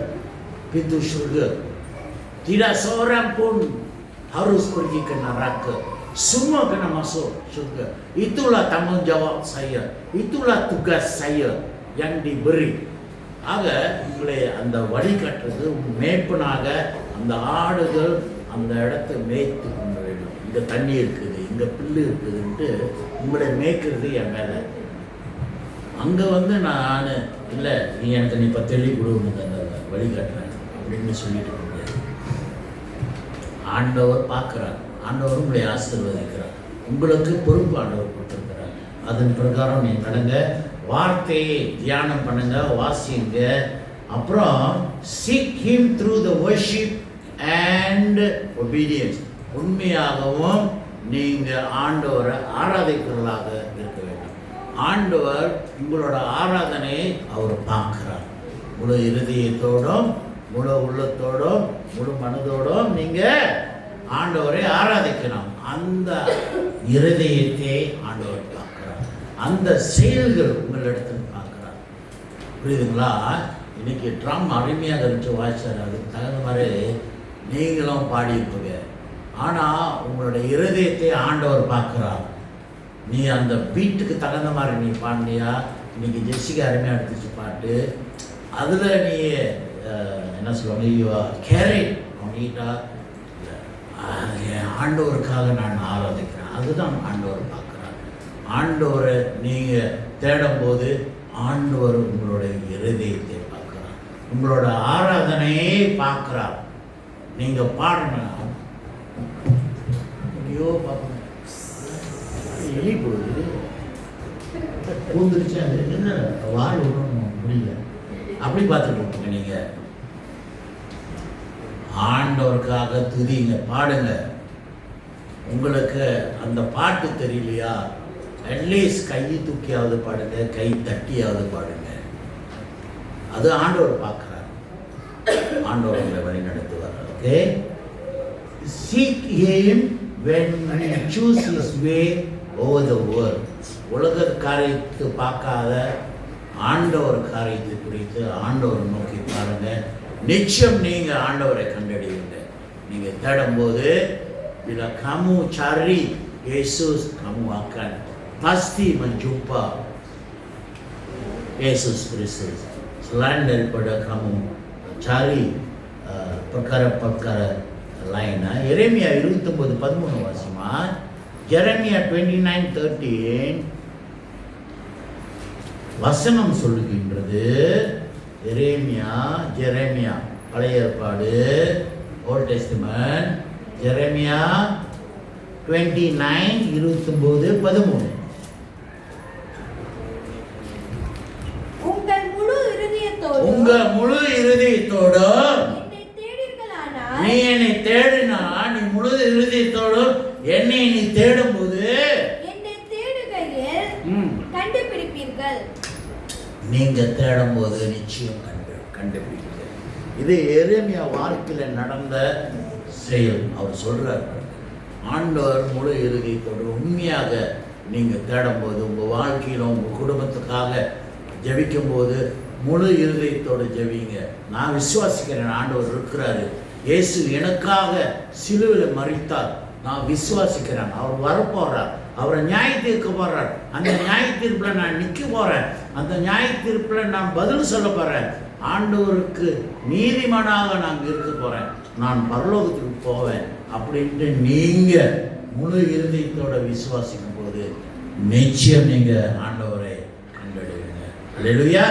pintu surga. Tidak seorang pun harus pergi ke neraka. Semua kena masuk surga. Itulah tanggung jawab saya. Itulah tugas saya yang diberi. ஆக உங்களை அந்த வழிகாட்டுறது மேய்ப்பனாக அந்த ஆடுகள் அந்த இடத்தை மேய்த்து கொண்டு வேண்டும். இங்கே தண்ணி இருக்குது, இங்கே புல்லு இருக்குதுன்ட்டு உங்களை மேய்க்கிறது என் மேலே. அங்கே வந்து நான் இல்லை நீ எனக்கு நீ 10 வெள்ளி கொடுங்க அந்த வழிகாட்டுறேன் அப்படின்னு சொல்லிட்டு முடியாது. ஆண்டவர் பார்க்குறார், ஆண்டவர் உங்களை ஆசீர்வதிக்கிறார், உங்களுக்கு பொறுப்பு ஆண்டவர் கொடுத்துருக்கிறார். அதன் பிரகாரம் நீ நடங்க, வார்த்தையை தியானம் பண்ணுங்க, வாசிங்க. அப்புறம் seek him through the worship and obedience. உண்மையாகவும் நீங்கள் ஆண்டவரை ஆராதிக்கிறவர்களாக இருக்க வேண்டும். ஆண்டவர் உங்களோட ஆராதனையை அவர் பார்க்கிறார். முழு இருதயத்தோடும் முழு உள்ளத்தோடும் முழு மனதோடும் நீங்கள் ஆண்டவரை ஆராதிக்கணும். அந்த இருதயத்தை ஆண்டவர் பார்க்கிறார், அந்த செயல்கள் உங்களிடத்தில் பார்க்கிறார். புரியுதுங்களா? இன்னைக்கு ட்ரம் அருமையாக இருந்துச்சு, வாய்ச்சார். அதுக்கு தகுந்த மாதிரி நீங்களும் பாடியிருப்பீங்க. ஆனால் உங்களோட இருதயத்தை ஆண்டவர் பார்க்குறார். நீ அந்த பீட்டுக்கு தகுந்த மாதிரி நீ பாடினியா? இன்னைக்கு ஜெஸ்ஸிக்கு அருமையாக எடுத்துச்சு பாட்டு. அதில் நீ என்ன சொல்லுவாங்க, கேரி நீட்டா ஆண்டவருக்காக நான் ஆராதிக்கிறேன். அதுதான் ஆண்டவர் பார்க்குறார். ஆண்டவரை நீங்கள் தேடும்போது ஆண்டவர் உங்களுடைய இருதயத்தை பார்க்குறார், உங்களோட ஆராதனையே பார்க்குறார். நீங்கள் பாடணும். ஐயோ பார்க்கணும், எலி போகுது பூந்துருச்சு, அது என்ன வாய் விடணும் முடியல, அப்படி பார்த்துட்டு இருப்பீங்க. நீங்கள் ஆண்டவருக்காக துதிங்க, பாடுங்க. உங்களுக்கு அந்த பாட்டு தெரியலையா, அட்லீஸ்ட் கையை தூக்கியாவது பாடுங்க, கை தட்டியாவது பாடுங்க. அது ஆண்டவர் பார்க்குறார், ஆண்டவர் உங்களை வழி நடத்துவார். Okay, seek him when you choose his way over the world. உலக காரியத்தை பார்க்காத ஆண்டவர் காரியத்தை குறித்து ஆண்டவரை நோக்கி பாருங்க. நிச்சயம் நீங்கள் ஆண்டவரை கண்டடைவீங்க. நீங்கள் தேடும்போது bila kamu cari Yesus, kamu akan pasti menjumpa Yesus Kristus. Selain daripada kamu cari perkara-perkara lain. Yeremia 29:13 Wasima. Jeremiah 29:13 வசனம் சொல்லுகின்றது. ஜெரேமியா பழைய ஏற்பாடு ஓல்ட் டெஸ்டமென்ட் எரேமியா 29:29-13. உங்கள் முழு இருதயத்தோடும் உங்க முழு இருதயத்தோடும் என்னை தேடீர்களானால் நீ என்னை தேடினா, நீ முழு இருதயத்தோடும் என்னை நீ தேடும்போது என்னை தேடுகையில் கண்டுபிடிப்பீர்கள். நீங்க தேடும்போது நிச்சயம் கண்டுபிடிப்பீர்கள். இது எரேமியா வாழ்க்கையில நடந்த செயல். அவர் சொல்றார், ஆண்டவர் முழு இருதயத்தோடு உண்மையாக நீங்க தேடும்போது, உங்க வாழ்க்கையில உங்க குடும்பத்துக்காக ஜெபிக்கும் போது முழு இருதயத்தோடு ஜெபிங்க. நான் விசுவாசிக்கிறேன் ஆண்டவர் இருக்கிறாரு, இயேசு எனக்காக சிலுவையில் மரித்தார், நான் விசுவாசிக்கிறேன், அவர் வரப்போறார், அவரை நியாய தீர்க்க போறார், அந்த நியாய தீர்ப்புல நான் நிற்க போறேன், அந்த நியாய தீர்ப்புல நான் பதில் சொல்ல போறேன், ஆண்டவருக்கு நீதிமானாக நான் இருக்க போறேன், நான் பரலோகத்துக்கு போவேன் அப்படின்ட்டு நீங்க முழு இருதயத்தோட விசுவாசிக்கும் போது நிச்சயம் நீங்க ஆண்டவரை கண்டடைவீங்க. அல்லேலூயா.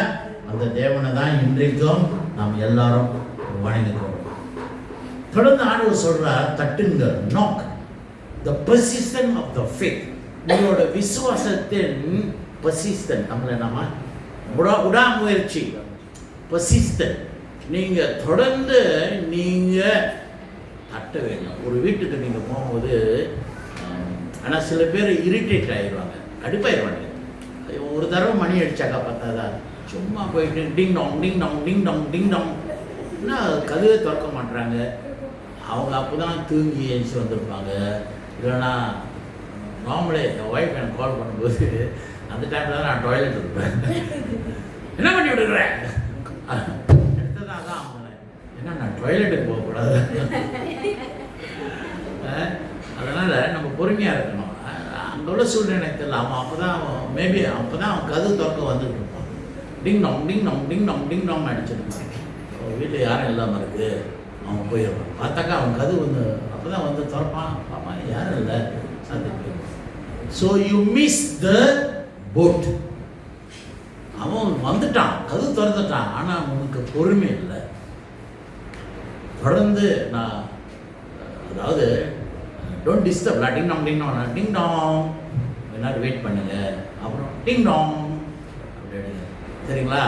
அந்த தேவனை தான் இன்றைக்கும் நாம் எல்லாரும் வணங்குகிறோம். தொடர்ந்து ஆண்டவர் சொல்றார், தட்டுங்கள், knock, the persistence of the faith. உங்களோட விசுவாசத்தின் persistence, நம்மள நம்ம விடாமுயற்சி, persistence. நீங்க தொடர்ந்து நீங்க தட்ட வேண்டும். ஒரு வீட்டுக்கு நீங்க போகும்போது, ஆனா சில பேர் இரிட்டேட் ஆயிடுவாங்க, கடுப்பாயிடுவாங்க. ஒரு தடவை மணி அடிச்சாக்கா பார்த்தாதா, சும்மா போயிட்டு டிங் dong ding dong ding dong ding Tang, கதவை திறக்க மாட்டாங்க. அவங்க அப்போதான் தூங்கி எழுச்சி வந்திருப்பாங்க. இல்லைன்னா நார்மலே என் ஒய்ஃப் எனக்கு கால் பண்ணும்போது அந்த டைமில் தான் நான் டாய்லெட் இருப்பேன். என்ன பண்ணி விடுக்கிறேன் எடுத்ததான் தான் அவங்க, ஏன்னா நான் டாய்லெட்டுக்கு போகக்கூடாது. அதனால் நம்ம பொறுமையாக இருக்கணும். அங்கே உள்ள சூழ்நிலை தெரியல, அவன் அப்போ தான் மேபி அப்போ தான் அவன் கதவு திறக்க வந்துட்டு இருப்பான். Ding dong ding dong ding dong ding dong அடிச்சிருப்பான். வீட்டில் யாரும் இல்லாமல் இருக்குது, அவன் போயிடுவான். பார்த்தாக்கா அவன் கதவு வந்து அப்போ தான் வந்து திறப்பான், பார்ப்பான் யாரும் இல்லை, சாத்திட்டு போயிடுவான். So you miss the boat. அவன் வந்துட்டான், கதவு திறந்துட்டான், ஆனால் உனக்கு பொறுமை இல்லை. தொடர்ந்து நான் அதாவது don't disturb, ding dong ding dong ding Tang, எல்லாரும் வெயிட் பண்ணுங்க, அப்புறம் டிங் டாங் அப்படின்னு, சரிங்களா?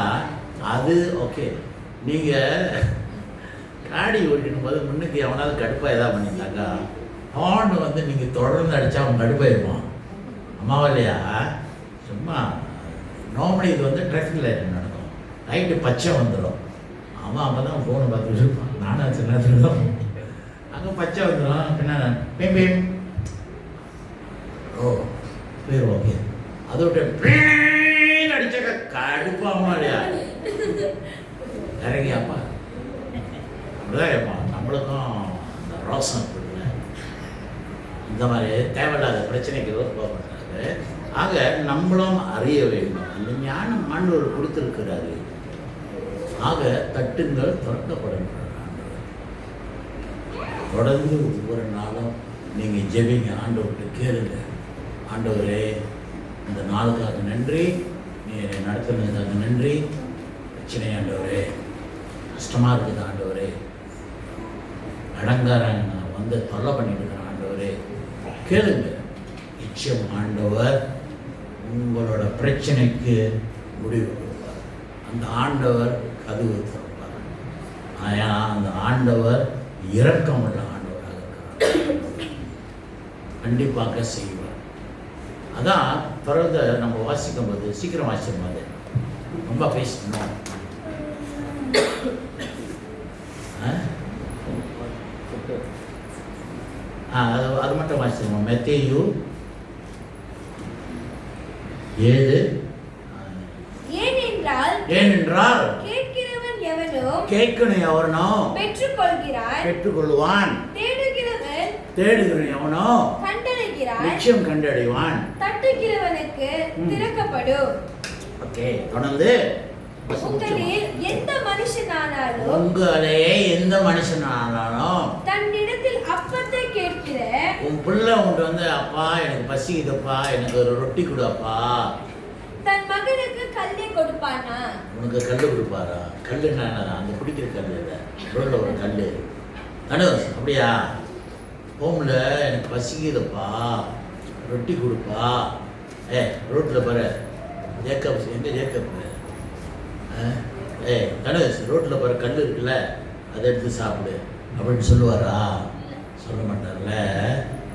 அது ஓகே. நீங்கள் காடி ஓட்டிடும் போது முன்னுக்கு எவனாவது கடுப்பாக எதாவது பண்ணிங்கனாக்கா, ஹார்ன் வந்து நீங்கள் தொடர்ந்து அடித்தா அவன் கடுப்பாயிருவான். அம்மாவா இல்லையா? சும்மா நார்மலி இது வந்து டிராஃபிக் லைட் நடக்கும், லைட்டு பச்சை வந்துடும், அவன் அப்போ தான் ஃபோனை பார்த்துட்டு இருப்பான். நானும் சில நேரத்தில் தான் அங்கே பச்சை வந்துடும், பின்னா பேம் பேம், ஓ பேர் ஓகே, அதை விட்டு பேன் அடிச்சாக்கா கடுப்பாமா இல்லையா? இறங்கியாப்பா அப்படிதான் கேட்பான். நம்மளுக்கும் அந்த ரோசம் இருக்குல்ல, இந்த மாதிரி தேவையில்லாத பிரச்சனைக்கு போகப்படுறாங்க. ஆக நம்மளும் அறிய வேண்டும், அந்த ஞானம் ஆண்டவர் கொடுத்திருக்கிறாரு. ஆக தட்டுங்கள், திறக்கப்படுகிறார். தொடர்ந்து ஒவ்வொரு நாளும் நீங்கள் ஜெபிங்க, ஆண்டவர்கிட்ட கேளுங்க, ஆண்டவரே இந்த நாளுக்காக நன்றி, நீ என்னை நடத்துனதுக்காக நன்றி, பிரச்சனை ஆண்டவரே, கஷ்டமாக இருக்குது ஆண்டவரே, அடங்காரன் நான் வந்து தொல்லை பண்ணிட்டு இருக்கிறேன் ஆண்டவரே, கேளுங்க. நிச்சயம் ஆண்டவர் உங்களோட பிரச்சனைக்கு முடிவு கொடுப்பார். அந்த ஆண்டவர் கதவு திறப்பார். அந்த ஆண்டவர் இரக்கமுள்ள ஆண்டவராக இருக்கிறார், கண்டிப்பாக செய்வார். அதான் பிறகு நம்ம வாசிக்கும் போது சீக்கிரம் வாசிக்கும் போது ரொம்ப பேசணும். அது மட்டும் வாசிக்கணும். மத்தேயு 7. ஏனென்றால் கேட்கணும் எவனோ பெற்றுக்கொள்வான், தேடுகிறவன் எவனோ நிச்சயம் கண்டடைவான், தட்டுகிறவனுக்கு திறக்கப்படும். ஓகே, தொடர்ந்து உங்களே எந்த மனுஷனானாலும் தன்னிடத்தில் அப்பத்தை கேட்கிற உன் பிள்ளை உன்ட்டு வந்து, அப்பா எனக்கு பசிக்குதுப்பா, எனக்கு ஒரு ரொட்டி கொடுப்பா, தன் மகனுக்கு கல்லை கொடுப்பானா? உனக்கு கல் கொடுப்பாரா? கல்லுன்னா அந்த குடிக்கிற கல் இல்லை, ரோட்ல ஒரு கல், தனுஷ் அப்படியா? ஹோமில் எனக்கு பசிக்குதுப்பா, ரொட்டி கொடுப்பா. ரோட்டில் பாரு ஜேக்கப், எங்கே ஜேக்கப்? தனுஷ் ரோட்டில் பாரு கல் இருக்குல்ல, அதை எடுத்து சாப்பிடு அப்படின்னு சொல்லுவாரா? சொல்ல மாட்டார்ல.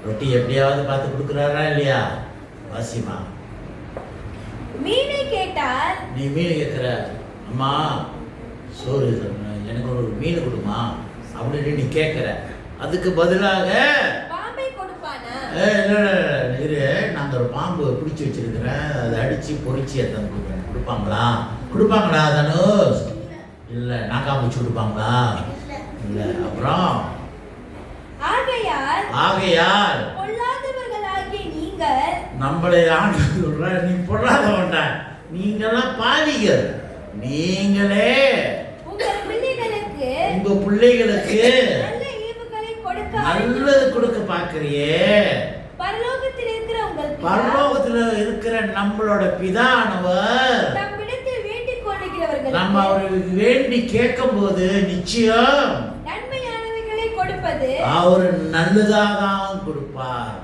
ரொட்டி எப்படியாவது பார்த்து கொடுக்குறாரா இல்லையா? வாசிமா, மீனை கேட்டால் நீ மீன் கேட்குற, அம்மா சோறு எனக்கு ஒரு மீன் கொடுமா அப்படின்னு நீ கேட்குற. அதுக்கு பதிலாக பாம்பை கொடுப்பானா? இரு, நாங்கள் ஒரு பாம்பு பிடிச்சி வச்சிருக்கிறேன், அதை அடித்து பொறிச்சு எத்தனை கொடுப்பேன். கொடுப்பாங்களா தனுஷ்? இல்லை. நாக்காம்பூச்சி கொடுப்பாங்களா? இல்லை. அப்புறம் ஆகையால் பொல்லாதவர்களாகிய நீங்கள், நம்மளை ஆண்டு சொல்ற, நீ பொல்லாதவன்டா, நீங்களாம் பாவிகள், நீங்களே உங்க பிள்ளைகளுக்கு நல்ல ஈவுகளை கொடுக்க நல்லது கொடுக்க பார்க்கறியே. பரலோகத்தில் இருக்கிற உங்கள் பிதா, பரலோகத்துல இருக்கிற நம்மளோட பிதானவர் தம்மிடத்தில் வேண்டிக் கொள்ளுகிறவர்களுக்கு நம்ம அவருக்கு வேண்டி கேட்கும் போது நிச்சயம் நன்மையானவைகளை கொடுப்பது அவர் நல்லதாதான் கொடுப்பார்.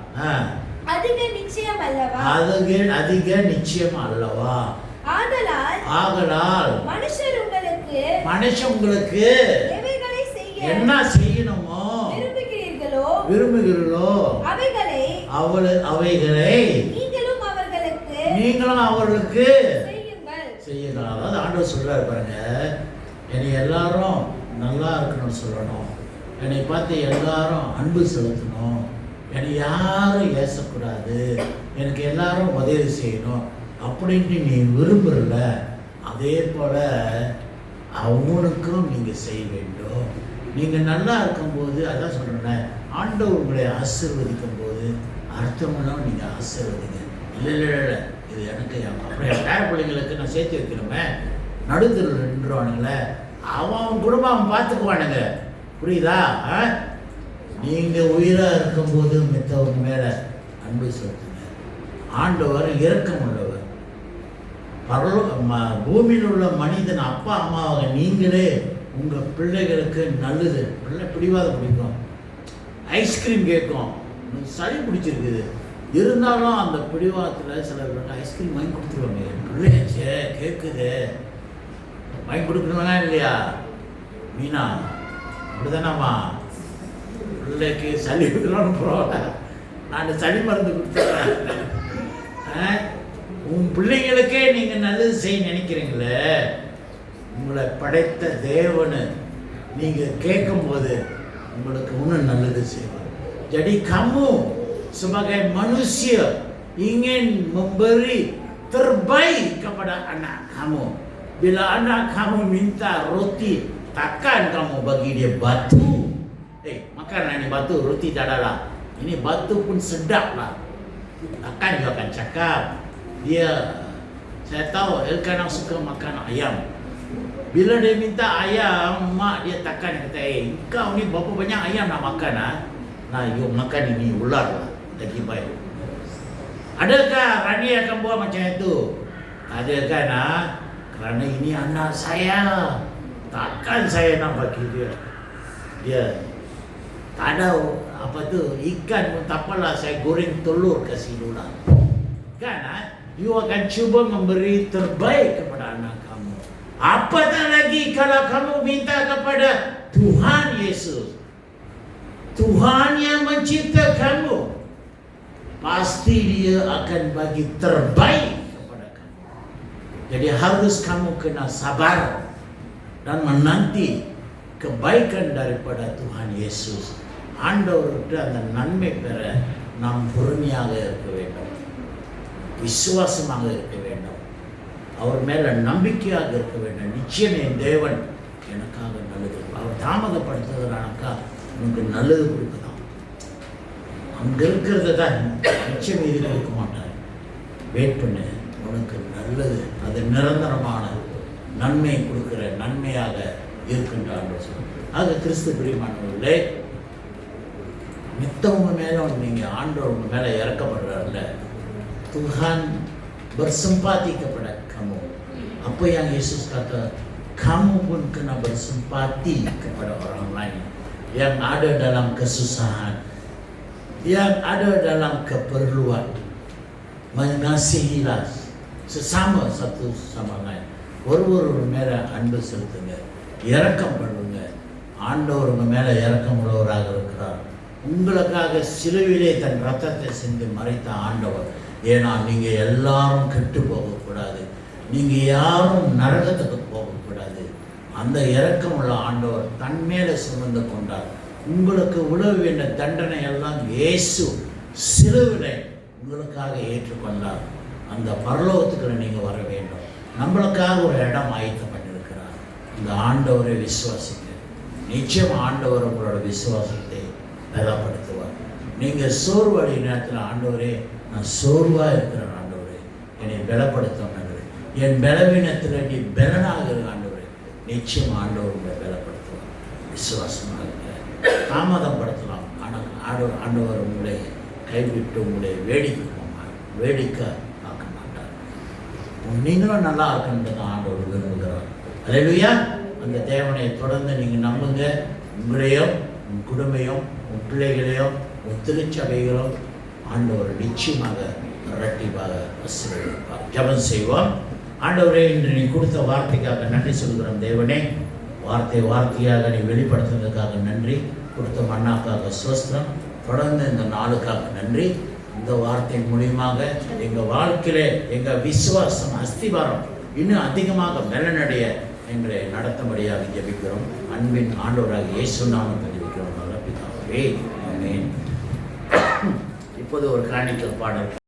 அதிக நிச்சயம் அல்லவா? அதிக நிச்சயம் அல்லவா? ஆதலால் மனுஷன் உங்களுக்கு எவைகளை செய்ய என்ன செய்யணுமோ விரும்புகிறீர்களோ அவைகளை நீங்களும் அவர்களுக்கு செய்யுங்கள். அதாவது ஆண்டவர் சொல்றாரு பாருங்க, என்னை எல்லாரும் நல்லா இருக்கணும்னு சொல்லணும், என்னை பார்த்து எல்லாரும் அன்பு செலுத்தணும், என்னை யாரும் ஏசக்கூடாது, எனக்கு எல்லாரும் உதவி செய்யணும் அப்படின்ட்டு நீ விரும்புறல, அதே போல அவனுக்கும் நீங்க செய்ய வேண்டும். நீங்க நல்லா இருக்கும்போது, அதான் சொல்றேன், ஆண்டவர் உங்களை ஆசீர்வதிக்கும் போது அர்த்தமெல்லாம் நீங்க ஆசீர்வதிங்க. இல்லை இல்லை இல்லை, இது எனக்கு அப்படியே பேர பிள்ளைங்களுக்கு நான் சேர்த்து வைக்கணுமே, நடுத்தரில் நின்றுவானுங்களே, அவன் குடும்பம் அவன் பார்த்துக்குவானுங்க. புரியுதா? நீங்க உயிரா இருக்கும்போது மித்தவங்க மேல அன்பு செலுத்துங்க. ஆண்டவர் இரக்கம் உள்ளவர். பூமியில் உள்ள மனிதன் அப்பா அம்மாவை நீங்களே உங்க பிள்ளைகளுக்கு நல்லது. பிள்ளை பிடிவாத பிடிக்கும், ஐஸ்கிரீம் கேட்கும், சளி பிடிச்சிருக்குது, இருந்தாலும் அந்த பிடிவாதத்தில் சிலர் ஐஸ்கிரீம் வாங்கி கொடுத்துருவாங்க. என் பிள்ளையாச்சே கேட்குது, வாங்கி கொடுக்கணுமா இல்லையா? மீனா அப்படிதானாம்மா? பிள்ளைக்கு சளி விடலான்னு பரவாயில்ல, நான் சளி மருந்து கொடுத்துட்றேன். உன் பிள்ளைங்களுக்கே நீங்க நல்லது செய்ய நினைக்கிறீங்களே, உங்களை படைத்த தேவனு நீங்க கேட்கும் போது உங்களுக்கு இன்னும் நல்லது செய்வார். Jadi kamu sebagai manusia ingin memberi terbaik kepada anak kamu. Bila anak kamu minta roti, takkan kamu bagi dia batu. Makan ini batu, roti tak ada lah. Ini batu pun sedap lah. Takkan dia akan cakap. Dia, saya tahu Elkanah suka makan ayam. Bila dia minta ayam, mak dia takkan kata, kau ni berapa banyak ayam nak makan ah? Nah, you makan ini ular lah, lagi baik. Adakah Rani akan buat macam itu? Ada kan ah? Kerana ini anak saya, takkan saya nak bagi dia. Dia tak ada apa tu, ikan pun tak apalah, saya goreng telur kasih ular. Kan ah? You akan cuba memberi terbaik kepada anak kamu. Apatah lagi kalau kamu minta kepada Tuhan Yesus, Tuhan yang mencipta kamu, pasti dia akan bagi terbaik kepada kamu. Jadi harus kamu kena sabar dan menanti kebaikan daripada Tuhan Yesus. ஆண்டவர்கிட்ட அந்த நன்மை பெற நாம் பொறுமையாக இருக்க வேண்டும், விசுவாசமாக இருக்க வேண்டும், அவர் மேல நம்பிக்கையாக இருக்க வேண்டும். நிச்சயம் என் தேவன் எனக்காக நல்லது, அவர் தாமதப்படுத்துகிறானாக்கா உனக்கு நல்லது கொடுக்கலாம். அங்கே இருக்கிறத தான் நிச்சயம் இது கொடுக்க மாட்டார். வெயிட் பண்ணு, உனக்கு நல்லது, அது நிரந்தரமான நன்மை கொடுக்கிற நன்மையாக இருக்கின்றார். ஆக கிறிஸ்து பிரியமானவர்களே, மித்தவங்க மேலே நீங்கள் ஆண்டவர் உங்கள் மேலே இறக்கப்படுறாருல, Tuhan bersimpati kepada kamu. Apa yang Yesus kata, kamu pun kena bersimpati kepada orang lain. yang ada dalam kesusahan, yang ada dalam keperluan. Mengasihilah sesama satu sama lain. ஒரு மேல அன்பு செலுத்துங்க, இரக்கம் பண்ணுங்க. ஆண்டவர் உங்க மேல இரக்கம் உள்ளவராக இருக்கிறார். உங்களுக்காக சிலுவிலே தன் ரத்தத்தை சிந்தி மறைத்த ஆண்டவர். ஏன்னா நீங்க எல்லாரும் கெட்டு போகக்கூடாது, நீங்க யாரும் நரகத்துக்கு போகக்கூடாது. அந்த இரக்கம் உள்ள ஆண்டவர் தன் மேலே சுமந்து கொண்டார். உங்களுக்கு உழவு வேண்ட தண்டனை எல்லாம் இயேசு சிலுவிலே உங்களுக்காக ஏற்றுக்கொண்டார். அந்த பரலோகத்துக்குள்ள நீங்க வர வேண்டும். நம்மளுக்காக ஒரு இடம் ஆயத்தம் பண்ணியிருக்கிறார். இந்த ஆண்டவரை விசுவாசிங்க. நிச்சயம் ஆண்டவர் உங்களோட விசுவாசத்தை பலப்படுத்துவார். நீங்கள் சோர்வடைய நேரத்தில் ஆண்டவரே நான் சோர்வாக இருக்கிறேன், ஆண்டவரே என்னை பலப்படுத்தும், என் பலவீனத்தில் நீ பலனாக இருக்க ஆண்டவரே. நிச்சயம் ஆண்டவர் உங்களை பலப்படுத்துவார். விசுவாசமாக இருக்க தாமதம் படுத்தலாம், ஆனால் ஆண்டவர் உங்களை கைவிட்டு உங்களை வேடிக்கை ஆக்க மாட்டார். நீங்களும் நல்லா இருக்கணுன்றது ஆண்டவர் விரும்புகிறார். அல்லேலூயா. அந்த தேவனை தொடர்ந்து நீங்கள் நம்புங்க. உங்களையும் உன் குடும்பையும் உன் பிள்ளைகளையும் உன் திருச்சபைகளும் ஆண்டவர் நிச்சயமாக இரட்டிப்பாக ஆசீர்வதிப்பார். ஜெபம் செய்வோம். ஆண்டவரே, இன்று நீ கொடுத்த வார்த்தைக்காக நன்றி சொல்கிறோம். தேவனே, வார்த்தையாக நீ வெளிப்படுத்துனதுக்காக நன்றி. கொடுத்த மன்னாக்காக ஸ்தோத்திரம். தொடர்ந்து இந்த நாளுக்காக நன்றி. இந்த வார்த்தை மூலியமாக எங்கள் வாழ்க்கையிலே எங்கள் விசுவாசம் அஸ்திவாரம் இன்னும் அதிகமாக பலனடைய எங்களை நடத்தும்படியாக ஜெபிக்கிறோம். அன்பின் ஆண்டவராக இயேசு நாமத்தில் ஜெபிக்கிறோம். நல்ல பிதாவே, ஆமென். இப்போது ஒரு கிரானிக்கல் பாடல்.